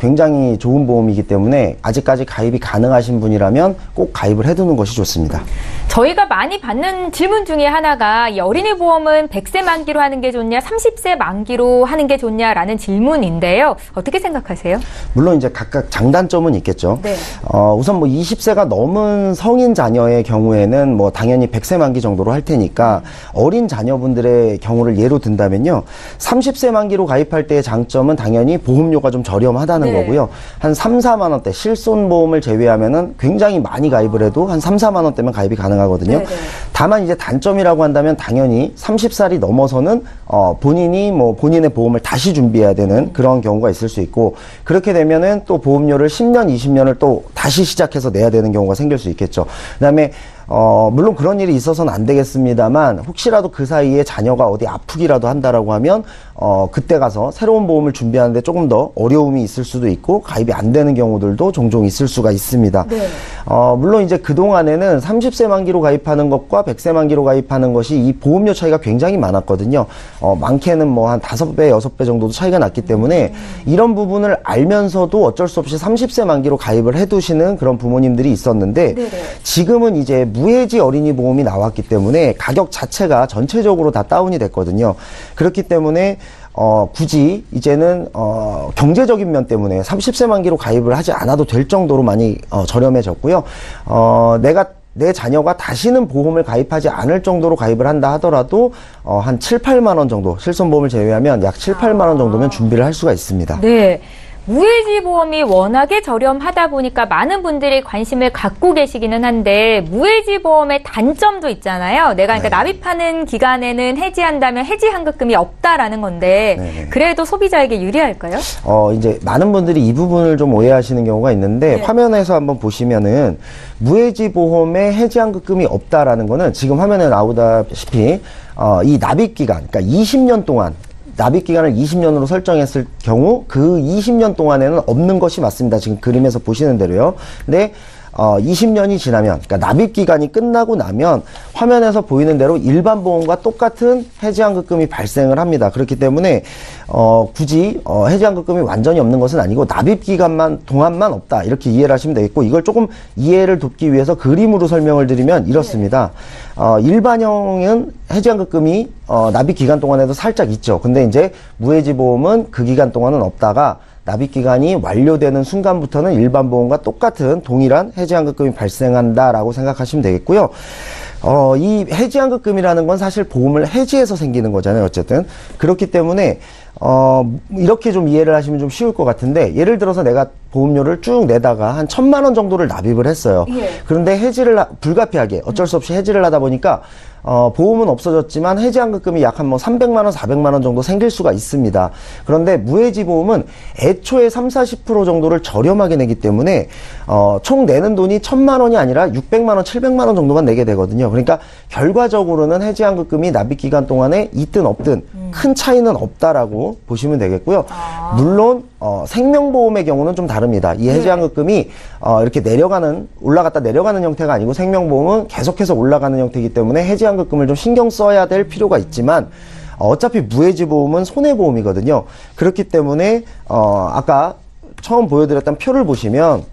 굉장히 좋은 보험이기 때문에 아직까지 가입이 가능하신 분이라면 꼭 가입을 해두는 것이 좋습니다. 저희가 많이 받는 질문 중에 하나가 이 어린이 보험은 100세 만기로 하는 게 좋냐, 30세 만기로 하는 게 좋냐라는 질문인데요. 어떻게 생각하세요? 물론 이제 각각 장단점은 있겠죠. 네. 우선 뭐 20세가 넘은 성인 자녀의 경우에는 뭐 당연히 100세 만기 정도로 할 테니까 어린 자녀분들의 경우를 예로 든다면요. 30세 만기로 가입할 때의 장점은 당연히 보험료가 좀 저렴하다는 네. 거고요. 한 3, 4만 원대 실손보험을 제외하면은 굉장히 많이 가입을 해도 한 3, 4만 원대면 가입이 가능하거든요. 네, 네. 다만 이제 단점이라고 한다면 당연히 30살이 넘어서는 본인이 뭐 본인의 보험을 다시 준비해야 되는 그런 경우가 있을 수 있고, 그렇게 되면은 또 보험료를 10년, 20년을 또 다시 시작해서 내야 되는 경우가 생길 수 있겠죠. 그다음에 물론 그런 일이 있어서는 안 되겠습니다만, 혹시라도 그 사이에 자녀가 어디 아프기라도 한다라고 하면 그때 가서 새로운 보험을 준비하는데 조금 더 어려움이 있을 수도 있고 가입이 안 되는 경우들도 종종 있을 수가 있습니다. 네. 물론 이제 그동안에는 30세 만기로 가입하는 것과 100세 만기로 가입하는 것이 이 보험료 차이가 굉장히 많았거든요. 많게는 뭐 한 5배, 6배 정도도 차이가 났기 때문에 이런 부분을 알면서도 어쩔 수 없이 30세 만기로 가입을 해두시는 그런 부모님들이 있었는데, 네네. 지금은 이제 무해지 어린이 보험이 나왔기 때문에 가격 자체가 전체적으로 다 다운이 됐거든요. 그렇기 때문에 굳이 이제는 경제적인 면 때문에 30세 만기로 가입을 하지 않아도 될 정도로 많이 저렴해졌고요. 내 자녀가 다시는 보험을 가입하지 않을 정도로 가입을 한다 하더라도 한 7, 8만 원 정도, 실손보험을 제외하면 약 7, 8만 원 정도면 준비를 할 수가 있습니다. 네. 무해지 보험이 워낙에 저렴하다 보니까 많은 분들이 관심을 갖고 계시기는 한데, 무해지 보험의 단점도 있잖아요. 내가 그러니까 납입하는 기간에는 해지한다면 해지 환급금이 없다라는 건데, 네네. 그래도 소비자에게 유리할까요? 이제 많은 분들이 이 부분을 좀 오해하시는 경우가 있는데, 네. 화면에서 한번 보시면은 무해지 보험에 해지 환급금이 없다라는 거는 지금 화면에 나오다시피 이 납입 기간, 그러니까 20년 동안 납입 기간을 20년으로 설정했을 경우 그 20년 동안에는 없는 것이 맞습니다. 지금 그림에서 보시는 대로요. 근데 20년이 지나면, 그러니까 납입 기간이 끝나고 나면 화면에서 보이는 대로 일반 보험과 똑같은 해지환급금이 발생을 합니다. 그렇기 때문에 굳이 해지환급금이 완전히 없는 것은 아니고 납입 기간만 동안만 없다, 이렇게 이해를 하시면 되겠고, 이걸 조금 이해를 돕기 위해서 그림으로 설명을 드리면 이렇습니다. 일반형은 해지환급금이 납입 기간 동안에도 살짝 있죠. 근데 이제 무해지 보험은 그 기간 동안은 없다가 납입 기간이 완료되는 순간부터는 일반 보험과 똑같은 동일한 해지환급금이 발생한다라고 생각하시면 되겠고요. 이 해지환급금이라는 건 사실 보험을 해지해서 생기는 거잖아요. 어쨌든 그렇기 때문에 이렇게 좀 이해를 하시면 좀 쉬울 것 같은데, 예를 들어서 내가 보험료를 쭉 내다가 한 1,000만 원 정도를 납입을 했어요. 예. 그런데 불가피하게 어쩔 수 없이 해지를 하다 보니까 보험은 없어졌지만 해지환급금이 약 한 뭐 300만 원, 400만 원 정도 생길 수가 있습니다. 그런데 무해지 보험은 애초에 3, 40% 정도를 저렴하게 내기 때문에 총 내는 돈이 1,000만 원이 아니라 600만 원, 700만 원 정도만 내게 되거든요. 그러니까 결과적으로는 해지환급금이 납입 기간 동안에 있든 없든 큰 차이는 없다라고 보시면 되겠고요. 물론 생명보험의 경우는 좀 다릅니다. 이 해지환급금이 이렇게 올라갔다 내려가는 형태가 아니고, 생명보험은 계속해서 올라가는 형태이기 때문에 해지환급금을 좀 신경 써야 될 필요가 있지만, 어차피 무해지 보험은 손해보험이거든요. 그렇기 때문에 아까 처음 보여드렸던 표를 보시면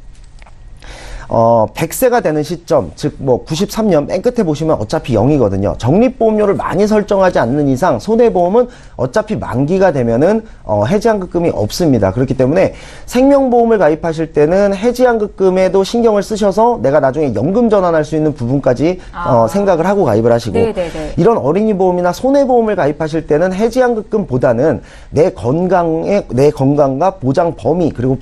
100세가 되는 시점, 즉 뭐 93년 맨 끝에 보시면 어차피 0이거든요. 적립보험료를 많이 설정하지 않는 이상 손해보험은 어차피 만기가 되면은 해지환급금이 없습니다. 그렇기 때문에 생명보험을 가입하실 때는 해지환급금에도 신경을 쓰셔서 내가 나중에 연금 전환할 수 있는 부분까지 생각을 하고 가입을 하시고, 네네네. 이런 어린이보험이나 손해보험을 가입하실 때는 해지환급금보다는 내 건강과 보장 범위 그리고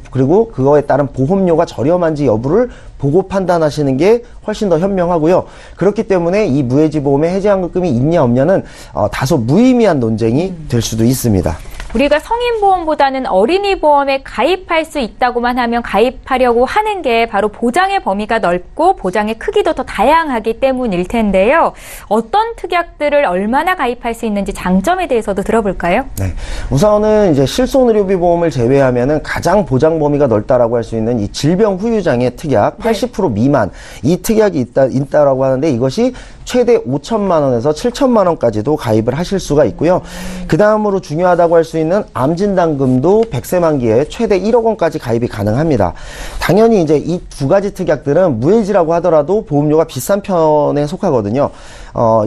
그거에 따른 보험료가 저렴한지 여부를 보고 판단하시는 게 훨씬 더 현명하고요. 그렇기 때문에 이 무해지 보험에 해지환급금이 있냐 없냐는 다소 무의미한 논쟁이 될 수도 있습니다. 우리가 성인보험보다는 어린이보험에 가입할 수 있다고만 하면 가입하려고 하는 게 바로 보장의 범위가 넓고 보장의 크기도 더 다양하기 때문일 텐데요. 어떤 특약들을 얼마나 가입할 수 있는지 장점에 대해서도 들어볼까요? 네. 우선은 이제 실손의료비 보험을 제외하면은 가장 보장 범위가 넓다라고 할 수 있는 이 질병 후유장애 특약 80% 미만, 이 특약이 있다라고 하는데, 이것이 최대 5천만 원에서 7천만 원까지도 가입을 하실 수가 있고요. 그 다음으로 중요하다고 할 수 있는 암진단금도 100세 만기에 최대 1억 원까지 가입이 가능합니다. 당연히 이제 이 두 가지 특약들은 무해지라고 하더라도 보험료가 비싼 편에 속하거든요.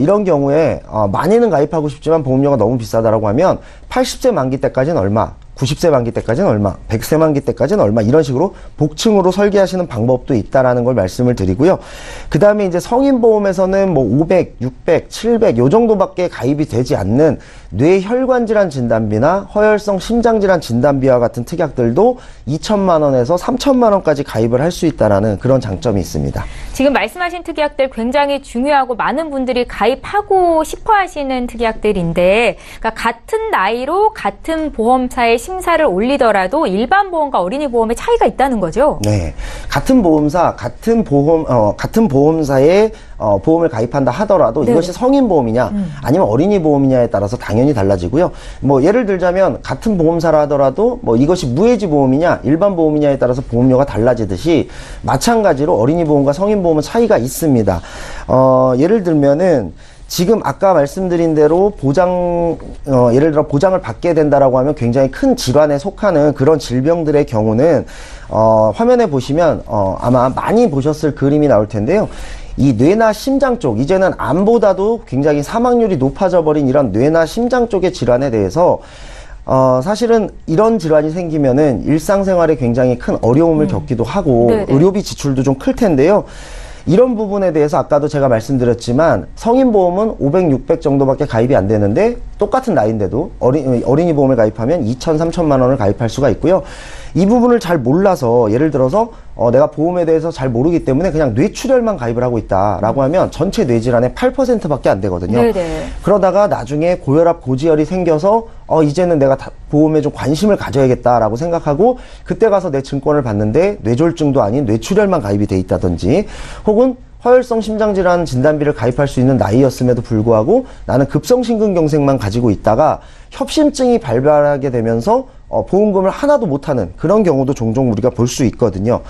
이런 경우에 많이는 가입하고 싶지만 보험료가 너무 비싸다라고 하면 80세 만기 때까지는 얼마, 90세 만기 때까지는 얼마, 100세 만기 때까지는 얼마, 이런 식으로 복층으로 설계하시는 방법도 있다라는 걸 말씀을 드리고요. 그 다음에 이제 성인보험에서는 뭐 500, 600, 700 요 정도밖에 가입이 되지 않는 뇌혈관 질환 진단비나 허혈성 심장 질환 진단비와 같은 특약들도 2천만 원에서 3천만 원까지 가입을 할 수 있다라는 그런 장점이 있습니다. 지금 말씀하신 특약들 굉장히 중요하고 많은 분들이 가입하고 싶어 하시는 특약들인데, 그러니까 같은 나이로 같은 보험사의 심사를 올리더라도 일반 보험과 어린이 보험의 차이가 있다는 거죠? 네. 같은 보험사, 같은 보험사의 보험을 가입한다 하더라도 네. 이것이 성인 보험이냐 아니면 어린이 보험이냐에 따라서 당연히 달라지고요. 뭐 예를 들자면 같은 보험사라 하더라도 뭐 이것이 무해지 보험이냐 일반 보험이냐에 따라서 보험료가 달라지듯이 마찬가지로 어린이 보험과 성인 보험은 차이가 있습니다. 예를 들면은 지금 아까 말씀드린 대로 예를 들어 보장을 받게 된다라고 하면 굉장히 큰 질환에 속하는 그런 질병들의 경우는, 화면에 보시면, 아마 많이 보셨을 그림이 나올 텐데요. 이 뇌나 심장 쪽, 이제는 암보다도 굉장히 사망률이 높아져 버린 이런 뇌나 심장 쪽의 질환에 대해서, 사실은 이런 질환이 생기면은 일상생활에 굉장히 큰 어려움을 겪기도 하고, 네네. 의료비 지출도 좀 클 텐데요. 이런 부분에 대해서 아까도 제가 말씀드렸지만 성인보험은 500, 600 정도밖에 가입이 안 되는데 똑같은 나이인데도 어린이 보험을 가입하면 2천, 3천만 원을 가입할 수가 있고요. 이 부분을 잘 몰라서 예를 들어서 내가 보험에 대해서 잘 모르기 때문에 그냥 뇌출혈만 가입을 하고 있다라고 하면 전체 뇌질환의 8%밖에 안 되거든요. 네네. 그러다가 나중에 고혈압, 고지혈이 생겨서 이제는 내가 보험에 좀 관심을 가져야겠다라고 생각하고 그때 가서 내 증권을 봤는데 뇌졸중도 아닌 뇌출혈만 가입이 돼 있다든지, 혹은 허혈성 심장질환 진단비를 가입할 수 있는 나이였음에도 불구하고 나는 급성심근경색만 가지고 있다가 협심증이 발발하게 되면서 보험금을 하나도 못하는 그런 경우도 종종 우리가 볼 수 있거든요.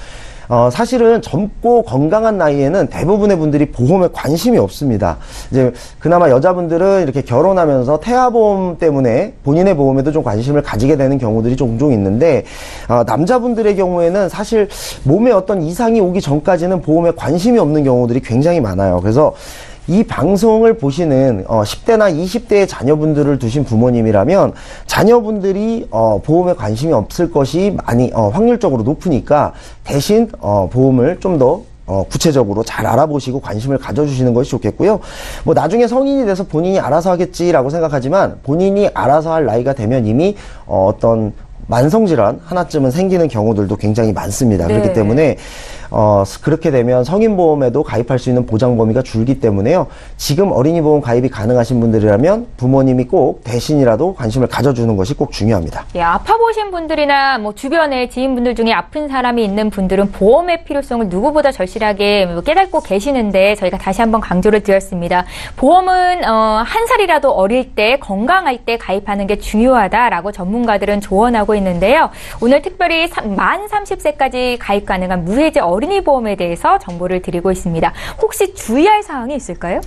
사실은 젊고 건강한 나이에는 대부분의 분들이 보험에 관심이 없습니다. 이제 그나마 여자분들은 이렇게 결혼하면서 태아보험 때문에 본인의 보험에도 좀 관심을 가지게 되는 경우들이 종종 있는데, 남자분들의 경우에는 사실 몸에 어떤 이상이 오기 전까지는 보험에 관심이 없는 경우들이 굉장히 많아요. 그래서 이 방송을 보시는 10대나 20대의 자녀분들을 두신 부모님이라면 자녀분들이 보험에 관심이 없을 것이 많이 확률적으로 높으니까 대신 보험을 좀 더 구체적으로 잘 알아보시고 관심을 가져주시는 것이 좋겠고요. 뭐 나중에 성인이 돼서 본인이 알아서 하겠지라고 생각하지만 본인이 알아서 할 나이가 되면 이미 어떤 만성질환 하나쯤은 생기는 경우들도 굉장히 많습니다. 네. 그렇기 때문에 그렇게 되면 성인보험에도 가입할 수 있는 보장 범위가 줄기 때문에요. 지금 어린이보험 가입이 가능하신 분들이라면 부모님이 꼭 대신이라도 관심을 가져주는 것이 꼭 중요합니다. 예, 아파 보신 분들이나 뭐 주변에 지인분들 중에 아픈 사람이 있는 분들은 보험의 필요성을 누구보다 절실하게 깨닫고 계시는데 저희가 다시 한번 강조를 드렸습니다. 보험은 한 살이라도 어릴 때 건강할 때 가입하는 게 중요하다라고 전문가들은 조언하고 있는데요. 오늘 특별히 만 30세까지 가입 가능한 무해지 어린이 보험에 대해서 정보를 드리고 있습니다. 혹시 주의할 사항이 있을까요?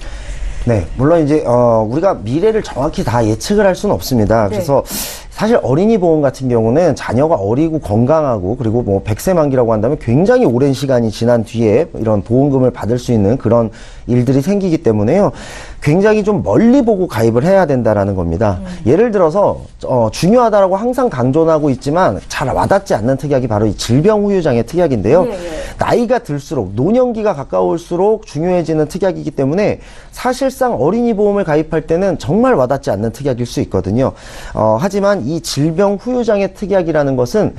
네, 물론 이제 우리가 미래를 정확히 다 예측을 할 수는 없습니다. 네. 그래서 사실 어린이 보험 같은 경우는 자녀가 어리고 건강하고 그리고 뭐 100세 만기라고 한다면 굉장히 오랜 시간이 지난 뒤에 이런 보험금을 받을 수 있는 그런 일들이 생기기 때문에요. 굉장히 좀 멀리 보고 가입을 해야 된다라는 겁니다. 예를 들어서 중요하다라고 항상 강조는 하고 있지만 잘 와닿지 않는 특약이 바로 이 질병후유장애 특약인데요. 나이가 들수록 노년기가 가까울수록 중요해지는 특약이기 때문에 사실상 어린이 보험을 가입할 때는 정말 와닿지 않는 특약일 수 있거든요. 하지만 이 질병후유장애 특약이라는 것은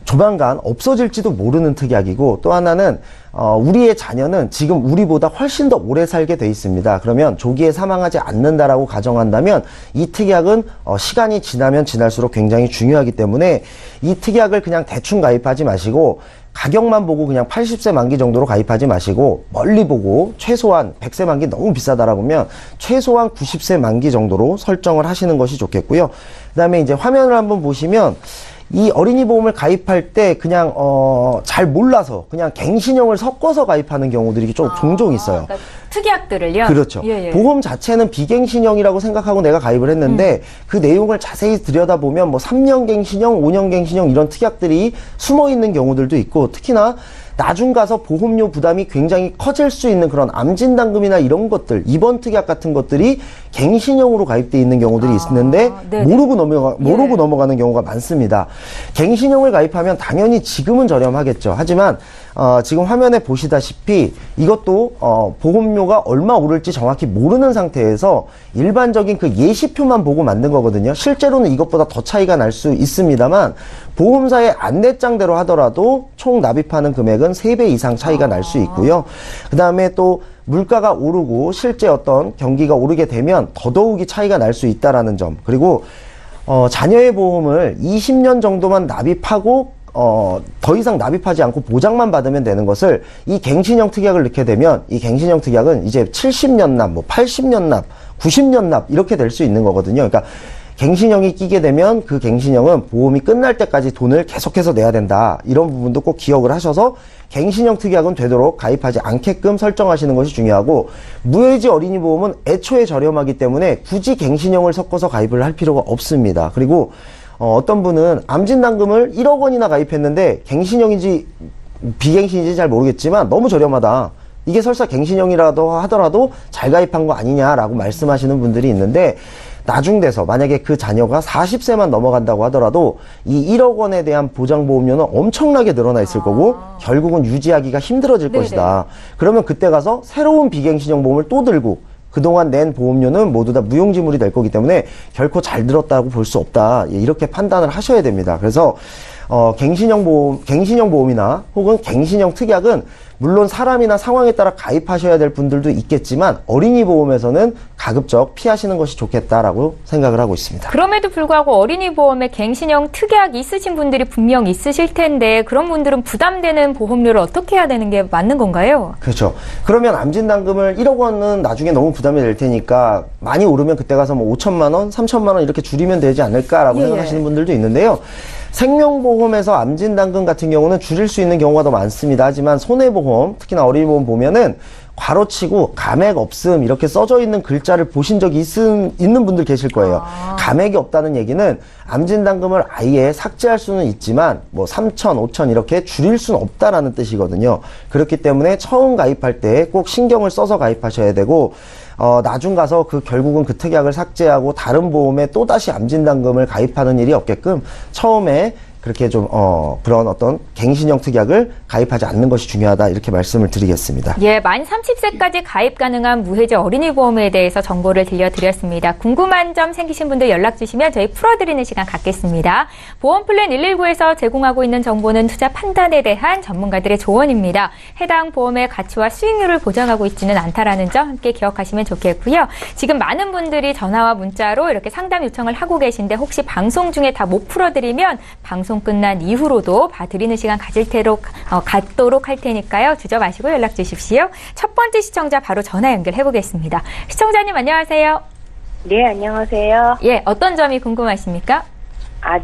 조만간 없어질지도 모르는 특약이고, 또 하나는 우리의 자녀는 지금 우리보다 훨씬 더 오래 살게 돼 있습니다. 그러면 조기에 사망하지 않는다라고 가정한다면 이 특약은 시간이 지나면 지날수록 굉장히 중요하기 때문에 이 특약을 그냥 대충 가입하지 마시고, 가격만 보고 그냥 80세 만기 정도로 가입하지 마시고 멀리 보고 최소한 100세 만기 너무 비싸다라고 하면 최소한 90세 만기 정도로 설정을 하시는 것이 좋겠고요. 그 다음에 이제 화면을 한번 보시면 이 어린이 보험을 가입할 때 그냥 잘 몰라서 그냥 갱신형을 섞어서 가입하는 경우들이 좀 종종 있어요. 그러니까 특약들을요? 그렇죠. 예, 예. 보험 자체는 비갱신형이라고 생각하고 내가 가입을 했는데 그 내용을 자세히 들여다보면 뭐 3년 갱신형, 5년 갱신형 이런 특약들이 숨어 있는 경우들도 있고, 특히나 나중 가서 보험료 부담이 굉장히 커질 수 있는 그런 암진단금이나 이런 것들, 입원 특약 같은 것들이 갱신형으로 가입되어 있는 경우들이 있는데 모르고 넘어가는 경우가 많습니다. 갱신형을 가입하면 당연히 지금은 저렴하겠죠. 하지만 지금 화면에 보시다시피 이것도 보험료가 얼마 오를지 정확히 모르는 상태에서 일반적인 그 예시표만 보고 만든 거거든요. 실제로는 이것보다 더 차이가 날 수 있습니다만 보험사의 안내장대로 하더라도 총 납입하는 금액은 3배 이상 차이가 날 수 있고요. 그 다음에 또 물가가 오르고 실제 어떤 경기가 오르게 되면 더더욱이 차이가 날 수 있다라는 점, 그리고 자녀의 보험을 20년 정도만 납입하고 더 이상 납입하지 않고 보장만 받으면 되는 것을 이 갱신형 특약을 넣게 되면 이 갱신형 특약은 이제 70년 납, 뭐 80년 납, 90년 납 이렇게 될 수 있는 거거든요. 그러니까 갱신형이 끼게 되면 그 갱신형은 보험이 끝날 때까지 돈을 계속해서 내야 된다. 이런 부분도 꼭 기억을 하셔서 갱신형 특약은 되도록 가입하지 않게끔 설정하시는 것이 중요하고, 무해지 어린이 보험은 애초에 저렴하기 때문에 굳이 갱신형을 섞어서 가입을 할 필요가 없습니다. 그리고 어떤 분은 암진단금을 1억 원이나 가입했는데 갱신형인지 비갱신인지 잘 모르겠지만 너무 저렴하다. 이게 설사 갱신형이라도 하더라도 잘 가입한 거 아니냐라고 말씀하시는 분들이 있는데, 나중 돼서 만약에 그 자녀가 40세만 넘어간다고 하더라도 이 1억 원에 대한 보장보험료는 엄청나게 늘어나 있을 거고 결국은 유지하기가 힘들어질 것이다. 그러면 그때 가서 새로운 비갱신형 보험을 또 들고 그동안 낸 보험료는 모두 다 무용지물이 될 거기 때문에 결코 잘 들었다고 볼 수 없다. 이렇게 판단을 하셔야 됩니다. 그래서 갱신형 보험이나 혹은 갱신형 특약은 물론 사람이나 상황에 따라 가입하셔야 될 분들도 있겠지만 어린이 보험에서는 가급적 피하시는 것이 좋겠다라고 생각을 하고 있습니다. 그럼에도 불구하고 어린이 보험에 갱신형 특약 있으신 분들이 분명 있으실 텐데 그런 분들은 부담되는 보험료를 어떻게 해야 되는 게 맞는 건가요? 그렇죠. 그러면 암진단금을 1억 원은 나중에 너무 부담이 될 테니까 많이 오르면 그때 가서 뭐 5천만 원, 3천만 원 이렇게 줄이면 되지 않을까라고 생각하시는 분들도 있는데요. 생명보험에서 암진단금 같은 경우는 줄일 수 있는 경우가 더 많습니다. 하지만 손해보험, 특히나 어린이보험 보면은 괄호치고 감액 없음 이렇게 써져 있는 글자를 보신 적이 있는 분들 계실 거예요. 감액이 없다는 얘기는 암진단금을 아예 삭제할 수는 있지만 뭐 3천, 5천 이렇게 줄일 수는 없다라는 뜻이거든요. 그렇기 때문에 처음 가입할 때 꼭 신경을 써서 가입하셔야 되고, 나중 가서 결국은 그 특약을 삭제하고 다른 보험에 또다시 암진단금을 가입하는 일이 없게끔 처음에 그렇게 좀 그런 어떤 갱신형 특약을 가입하지 않는 것이 중요하다, 이렇게 말씀을 드리겠습니다. 예, 만 30세까지 가입 가능한 무해지 어린이 보험에 대해서 정보를 들려드렸습니다. 궁금한 점 생기신 분들 연락 주시면 저희 풀어드리는 시간 갖겠습니다. 보험플랜 119에서 제공하고 있는 정보는 투자 판단에 대한 전문가들의 조언입니다. 해당 보험의 가치와 수익률을 보장하고 있지는 않다라는 점 함께 기억하시면 좋겠고요. 지금 많은 분들이 전화와 문자로 이렇게 상담 요청을 하고 계신데 혹시 방송 중에 다 못 풀어드리면 방송 끝난 이후로도 봐드리는 시간 갖도록 할 테니까요. 주저 마시고 연락 주십시오. 첫 번째 시청자 바로 전화 연결해 보겠습니다. 시청자님 안녕하세요. 네, 안녕하세요. 예, 어떤 점이 궁금하십니까?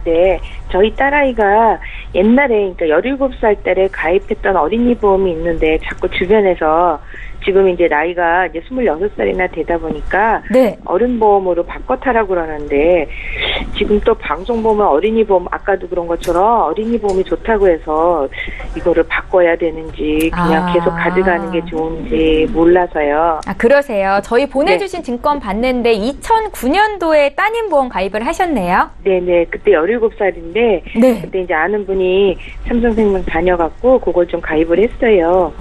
네. 저희 딸아이가 옛날에, 그러니까 17살 때에 가입했던 어린이 보험이 있는데 자꾸 주변에서 지금 이제 나이가 이제 26살이나 되다 보니까 네. 어른보험으로 바꿔 타라고 그러는데 지금 또 방송보험은 어린이보험 아까도 그런 것처럼 어린이보험이 좋다고 해서 이거를 바꿔야 되는지 그냥 계속 가져가는 게 좋은지 몰라서요. 아, 그러세요. 저희 보내주신 증권 봤는데 2009년도에 따님 보험 가입을 하셨네요. 네네. 그때 17살인데 네. 그때 이제 아는 분이 삼성생명 다녀갖고 그걸 좀 가입을 했어요.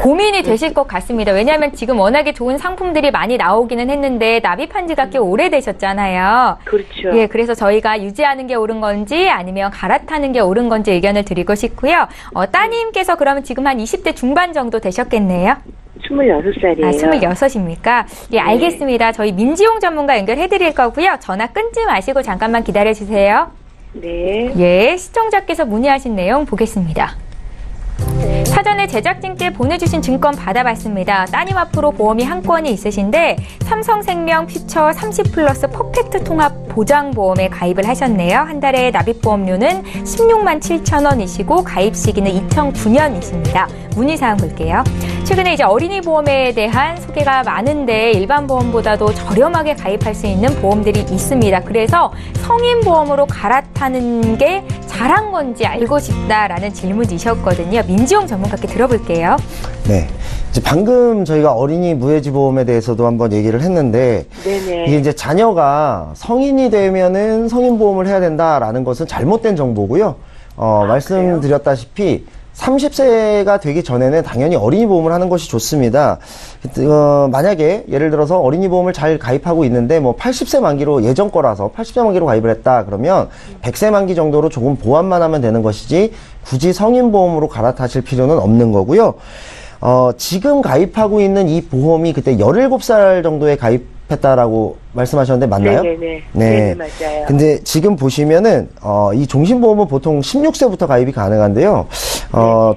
고민이 되실 것 같습니다. 왜냐하면 지금 워낙에 좋은 상품들이 많이 나오기는 했는데 납입한 지가 꽤 오래되셨잖아요. 그렇죠. 예, 그래서 저희가 유지하는 게 옳은 건지 아니면 갈아타는 게 옳은 건지 의견을 드리고 싶고요. 따님께서 그러면 지금 한 20대 중반 정도 되셨겠네요? 26살이에요. 아, 26입니까? 예, 알겠습니다. 저희 민지용 전문가 연결해 드릴 거고요. 전화 끊지 마시고 잠깐만 기다려 주세요. 네. 예, 시청자께서 문의하신 내용 보겠습니다. 사전에 제작진께 보내주신 증권 받아봤습니다. 따님 앞으로 보험이 한 건이 있으신데 삼성생명 퓨처 30플러스 퍼펙트 통합 보장보험에 가입을 하셨네요. 한 달에 납입보험료는 16만 7천 원이시고 가입 시기는 2009년이십니다. 문의사항 볼게요. 최근에 이제 어린이 보험에 대한 소개가 많은데 일반 보험보다도 저렴하게 가입할 수 있는 보험들이 있습니다. 그래서 성인 보험으로 갈아타는 게 잘한 건지 알고 싶다라는 질문이셨거든요. 민지용 전문가께 들어볼게요. 네. 이제 방금 저희가 어린이 무해지 보험에 대해서도 한번 얘기를 했는데, 네네. 이게 이제 자녀가 성인이 되면은 성인 보험을 해야 된다라는 것은 잘못된 정보고요. 말씀드렸다시피 30세가 되기 전에는 당연히 어린이 보험을 하는 것이 좋습니다. 만약에 예를 들어서 어린이 보험을 잘 가입하고 있는데 뭐 80세 만기로 예전 거라서 80세 만기로 가입을 했다 그러면 100세 만기 정도로 조금 보완만 하면 되는 것이지 굳이 성인 보험으로 갈아타실 필요는 없는 거고요. 지금 가입하고 있는 이 보험이 그때 17살 정도에 가입했다라고 말씀하셨는데 맞나요? 네네네. 네. 네네, 맞아요. 근데 지금 보시면은, 이 종신보험은 보통 16세부터 가입이 가능한데요.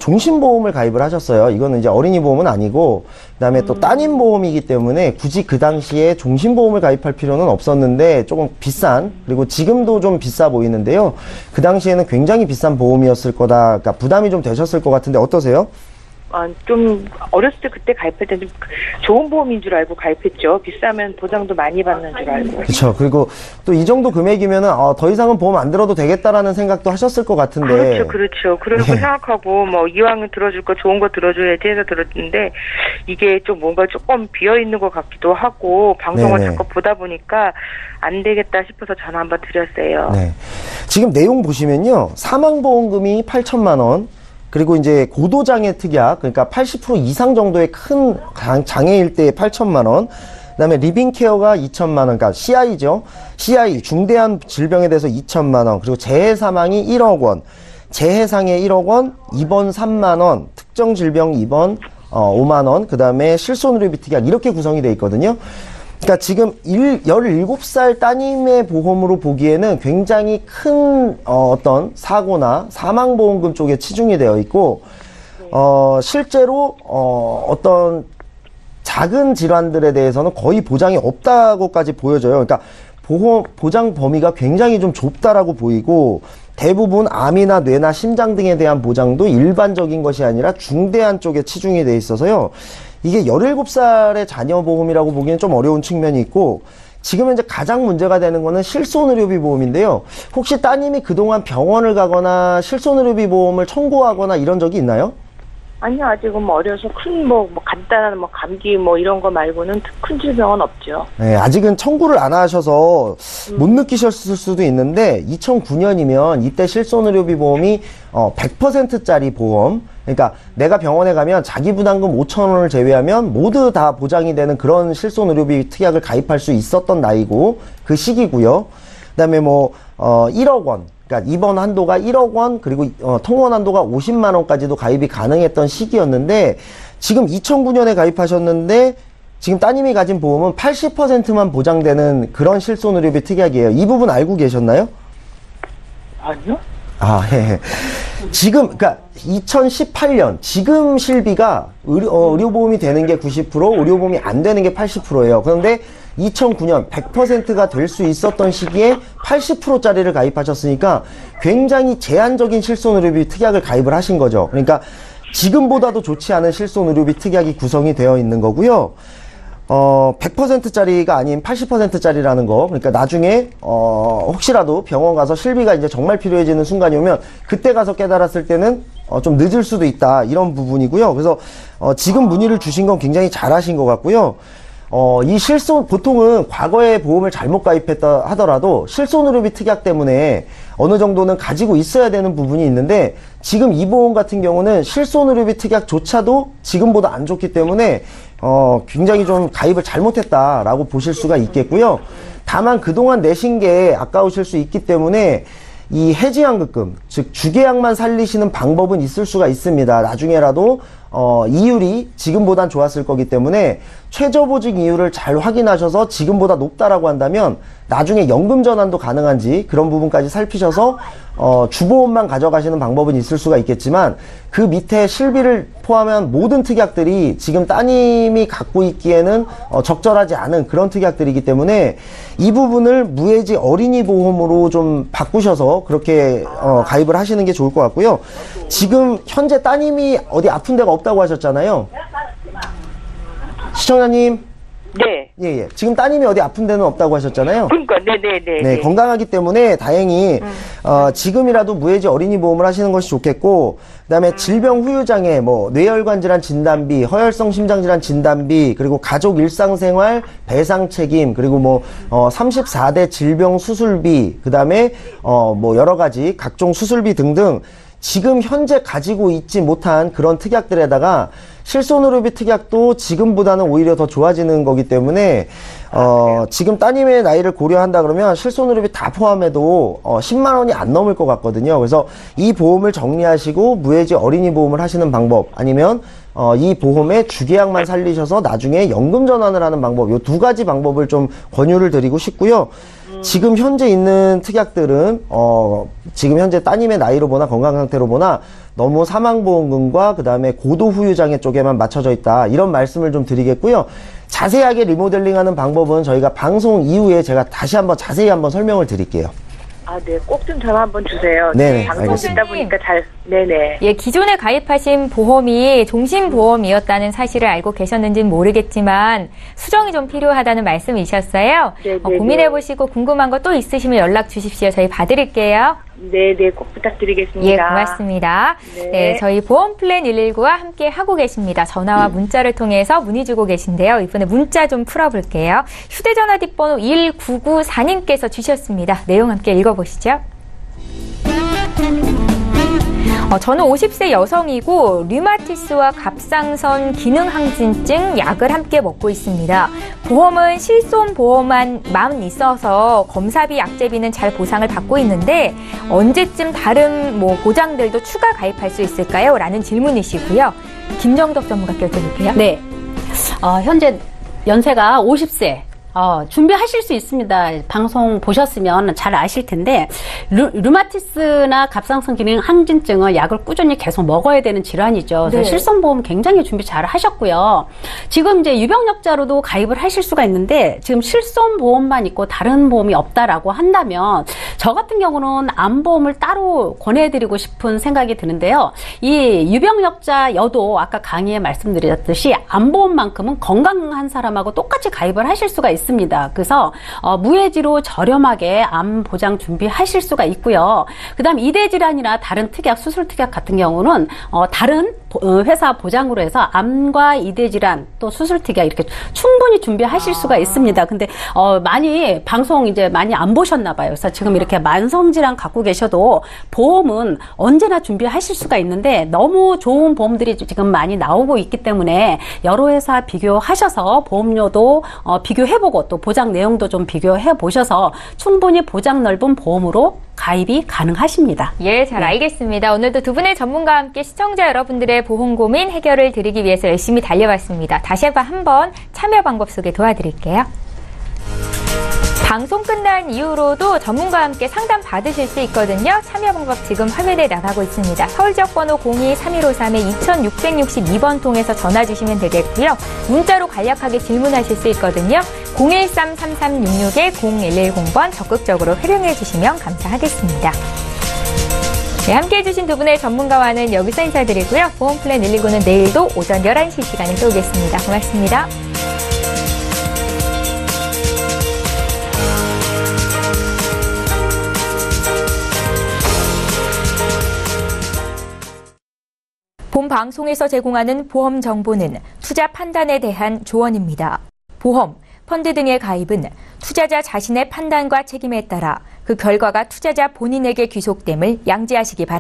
종신보험을 가입을 하셨어요. 이거는 이제 어린이 보험은 아니고, 그 다음에 또 따님 보험이기 때문에 굳이 그 당시에 종신보험을 가입할 필요는 없었는데 조금 비싼, 그리고 지금도 좀 비싸 보이는데요. 그 당시에는 굉장히 비싼 보험이었을 거다. 그러니까 부담이 좀 되셨을 것 같은데 어떠세요? 좀 어렸을 때 그때 가입할 때 좀 좋은 보험인 줄 알고 가입했죠. 비싸면 보장도 많이 받는 줄 알고. 그렇죠. 그리고 또 이 정도 금액이면은 더 이상은 보험 안 들어도 되겠다라는 생각도 하셨을 것 같은데. 그렇죠. 그러고 생각하고 뭐 이왕은 들어줄 거 좋은 거 들어줘야지 해서 들었는데 이게 좀 뭔가 조금 비어 있는 것 같기도 하고 방송을 네네. 자꾸 보다 보니까 안 되겠다 싶어서 전화 한번 드렸어요. 네. 지금 내용 보시면요. 사망보험금이 8천만 원. 그리고 이제 고도장애 특약, 그러니까 80% 이상 정도의 큰 장애일 때에 8천만 원. 그다음에 리빙케어가 2천만 원, 그러니까 CI죠. CI 중대한 질병에 대해서 2천만 원. 그리고 재해 사망이 1억 원, 재해상해 1억 원, 입원 3만 원, 특정 질병 입원 5만 원. 그다음에 실손의료비 특약 이렇게 구성이 돼 있거든요. 그러니까 지금 17살 따님의 보험으로 보기에는 굉장히 큰 어떤 사고나 사망보험금 쪽에 치중이 되어 있고 실제로 어떤 작은 질환들에 대해서는 거의 보장이 없다고까지 보여져요. 그러니까 보장 범위가 굉장히 좀 좁다라고 보이고 대부분 암이나 뇌나 심장 등에 대한 보장도 일반적인 것이 아니라 중대한 쪽에 치중이 돼 있어서요. 이게 17살의 자녀 보험이라고 보기에는 좀 어려운 측면이 있고 지금 현재 가장 문제가 되는 거는 실손의료비 보험인데요. 혹시 따님이 그동안 병원을 가거나 실손의료비 보험을 청구하거나 이런 적이 있나요? 아니요, 아직은 뭐 어려서 큰 간단한 감기 이런 거 말고는 큰 질병은 없죠. 네, 아직은 청구를 안 하셔서 못 느끼셨을 수도 있는데 2009년이면 이때 실손의료비 보험이 100%짜리 보험, 그러니까 내가 병원에 가면 자기 부담금 5천 원을 제외하면 모두 다 보장이 되는 그런 실손의료비 특약을 가입할 수 있었던 나이고 그 시기고요. 그다음에 1억 원, 그러니까 입원 한도가 1억 원, 그리고 통원 한도가 50만 원까지도 가입이 가능했던 시기였는데 지금 2009년에 가입하셨는데 지금 따님이 가진 보험은 80%만 보장되는 그런 실손의료비 특약이에요. 이 부분 알고 계셨나요? 아니요. 예. 지금, 그러니까 2018년, 지금 실비가 의료보험이 되는 게 90%, 의료보험이 안 되는 게 80%예요. 그런데 2009년 100%가 될 수 있었던 시기에 80%짜리를 가입하셨으니까 굉장히 제한적인 실손의료비 특약을 가입을 하신 거죠. 그러니까 지금보다도 좋지 않은 실손의료비 특약이 구성이 되어 있는 거고요. 100%짜리가 아닌 80%짜리라는 거. 그러니까 나중에, 혹시라도 병원 가서 실비가 이제 정말 필요해지는 순간이 오면 그때 가서 깨달았을 때는 좀 늦을 수도 있다. 이런 부분이고요. 그래서, 지금 문의를 주신 건 굉장히 잘하신 것 같고요. 이 보통은 과거에 보험을 잘못 가입했다 하더라도 실손의료비 특약 때문에 어느 정도는 가지고 있어야 되는 부분이 있는데 지금 이 보험 같은 경우는 실손의료비 특약조차도 지금보다 안 좋기 때문에 굉장히 좀 가입을 잘못했다라고 보실 수가 있겠고요. 다만 그동안 내신 게 아까우실 수 있기 때문에 이 해지환급금, 즉 주계약만 살리시는 방법은 있을 수가 있습니다. 나중에라도 이율이 지금보단 좋았을 거기 때문에 최저보직 이율을 잘 확인하셔서 지금보다 높다라고 한다면 나중에 연금 전환도 가능한지 그런 부분까지 살피셔서 주보험만 가져가시는 방법은 있을 수가 있겠지만 그 밑에 실비를 포함한 모든 특약들이 지금 따님이 갖고 있기에는 적절하지 않은 그런 특약들이기 때문에 이 부분을 무해지 어린이 보험으로 좀 바꾸셔서 그렇게 가입을 하시는 게 좋을 것 같고요. 지금 현재 따님이 어디 아픈 데가 없다고 하셨잖아요. 시청자님. 네. 예. 지금 따님이 어디 아픈 데는 없다고 하셨잖아요. 그러니까, 네네네. 네, 건강하기 때문에 다행히, 지금이라도 무해지 어린이 보험을 하시는 것이 좋겠고, 그 다음에 질병 후유장애, 뇌혈관 질환 진단비, 허혈성 심장질환 진단비, 그리고 가족 일상생활 배상 책임, 그리고 34대 질병 수술비, 그 다음에, 여러 가지 각종 수술비 등등, 지금 현재 가지고 있지 못한 그런 특약들에다가 실손의료비 특약도 지금보다는 오히려 더 좋아지는 거기 때문에 지금 따님의 나이를 고려한다 그러면 실손의료비 다 포함해도 10만 원이 안 넘을 것 같거든요. 그래서 이 보험을 정리하시고 무해지 어린이 보험을 하시는 방법 아니면 이 보험의 주계약만 살리셔서 나중에 연금 전환을 하는 방법, 요 두 가지 방법을 좀 권유를 드리고 싶고요. 지금 현재 있는 특약들은 지금 현재 따님의 나이로 보나 건강 상태로 보나 너무 사망보험금과 그 다음에 고도 후유장애 쪽에만 맞춰져 있다, 이런 말씀을 좀 드리겠고요. 자세하게 리모델링하는 방법은 저희가 방송 이후에 제가 다시 한번 자세히 한번 설명을 드릴게요. 아, 네. 꼭 좀 전화 한번 주세요. 네네, 방송 듣다 보니까 네네. 예, 기존에 가입하신 보험이 종신보험이었다는 사실을 알고 계셨는지는 모르겠지만 수정이 좀 필요하다는 말씀이셨어요. 네네. 고민해보시고 궁금한 거 또 있으시면 연락 주십시오. 저희 봐드릴게요. 네네. 꼭 부탁드리겠습니다. 예, 고맙습니다. 네, 저희 보험플랜 119와 함께 하고 계십니다. 전화와 문자를 통해서 문의 주고 계신데요. 이번에 문자 좀 풀어볼게요. 휴대전화 뒷번호 1994님께서 주셨습니다. 내용 함께 읽어보시죠. 저는 50세 여성이고 류마티스와 갑상선 기능항진증 약을 함께 먹고 있습니다. 보험은 실손보험만 있어서 검사비, 약제비는 잘 보상을 받고 있는데 언제쯤 다른 보장들도 추가 가입할 수 있을까요? 라는 질문이시고요. 김정덕 전문가께 여쭤볼게요. 네. 현재 연세가 50세. 준비하실 수 있습니다. 방송 보셨으면 잘 아실 텐데, 류마티스나 갑상선 기능 항진증은 약을 꾸준히 계속 먹어야 되는 질환이죠. 그래서 네. 실손보험 굉장히 준비 잘 하셨고요. 지금 이제 유병력자로도 가입을 하실 수가 있는데, 지금 실손보험만 있고 다른 보험이 없다라고 한다면, 저 같은 경우는 암보험을 따로 권해드리고 싶은 생각이 드는데요. 이 유병력자여도 아까 강의에 말씀드렸듯이 암보험만큼은 건강한 사람하고 똑같이 가입을 하실 수가 있습니다. 그래서 무해지로 저렴하게 암 보장 준비하실 수가 있고요. 그다음 이대 질환이나 다른 특약, 수술 특약 같은 경우는 다른 회사 보장으로 해서 암과 이대 질환 또 수술 특약 이렇게 충분히 준비하실 수가 있습니다. 근데 많이 방송 이제 많이 안 보셨나 봐요. 그래서 지금 이렇게 만성 질환 갖고 계셔도 보험은 언제나 준비하실 수가 있는데 너무 좋은 보험들이 지금 많이 나오고 있기 때문에 여러 회사 비교하셔서 보험료도 비교해보고 또 보장 내용도 좀 비교해 보셔서 충분히 보장 넓은 보험으로 가입이 가능하십니다. 예, 잘 알겠습니다. 오늘도 두 분의 전문가와 함께 시청자 여러분들의 보험 고민 해결을 드리기 위해서 열심히 달려봤습니다. 다시 한번 참여 방법 소개 도와드릴게요. 방송 끝난 이후로도 전문가와 함께 상담 받으실 수 있거든요. 참여 방법 지금 화면에 나가고 있습니다. 서울 지역번호 02-3153-2662번 통해서 전화 주시면 되겠고요. 문자로 간략하게 질문하실 수 있거든요. 013-3366-0110번 적극적으로 활용해 주시면 감사하겠습니다. 네, 함께해 주신 두 분의 전문가와는 여기서 인사드리고요. 보험플랜 119는 내일도 오전 11시 시간에 또 오겠습니다. 고맙습니다. 본 방송에서 제공하는 보험 정보는 투자 판단에 대한 조언입니다. 보험, 펀드 등의 가입은 투자자 자신의 판단과 책임에 따라 그 결과가 투자자 본인에게 귀속됨을 양지하시기 바랍니다.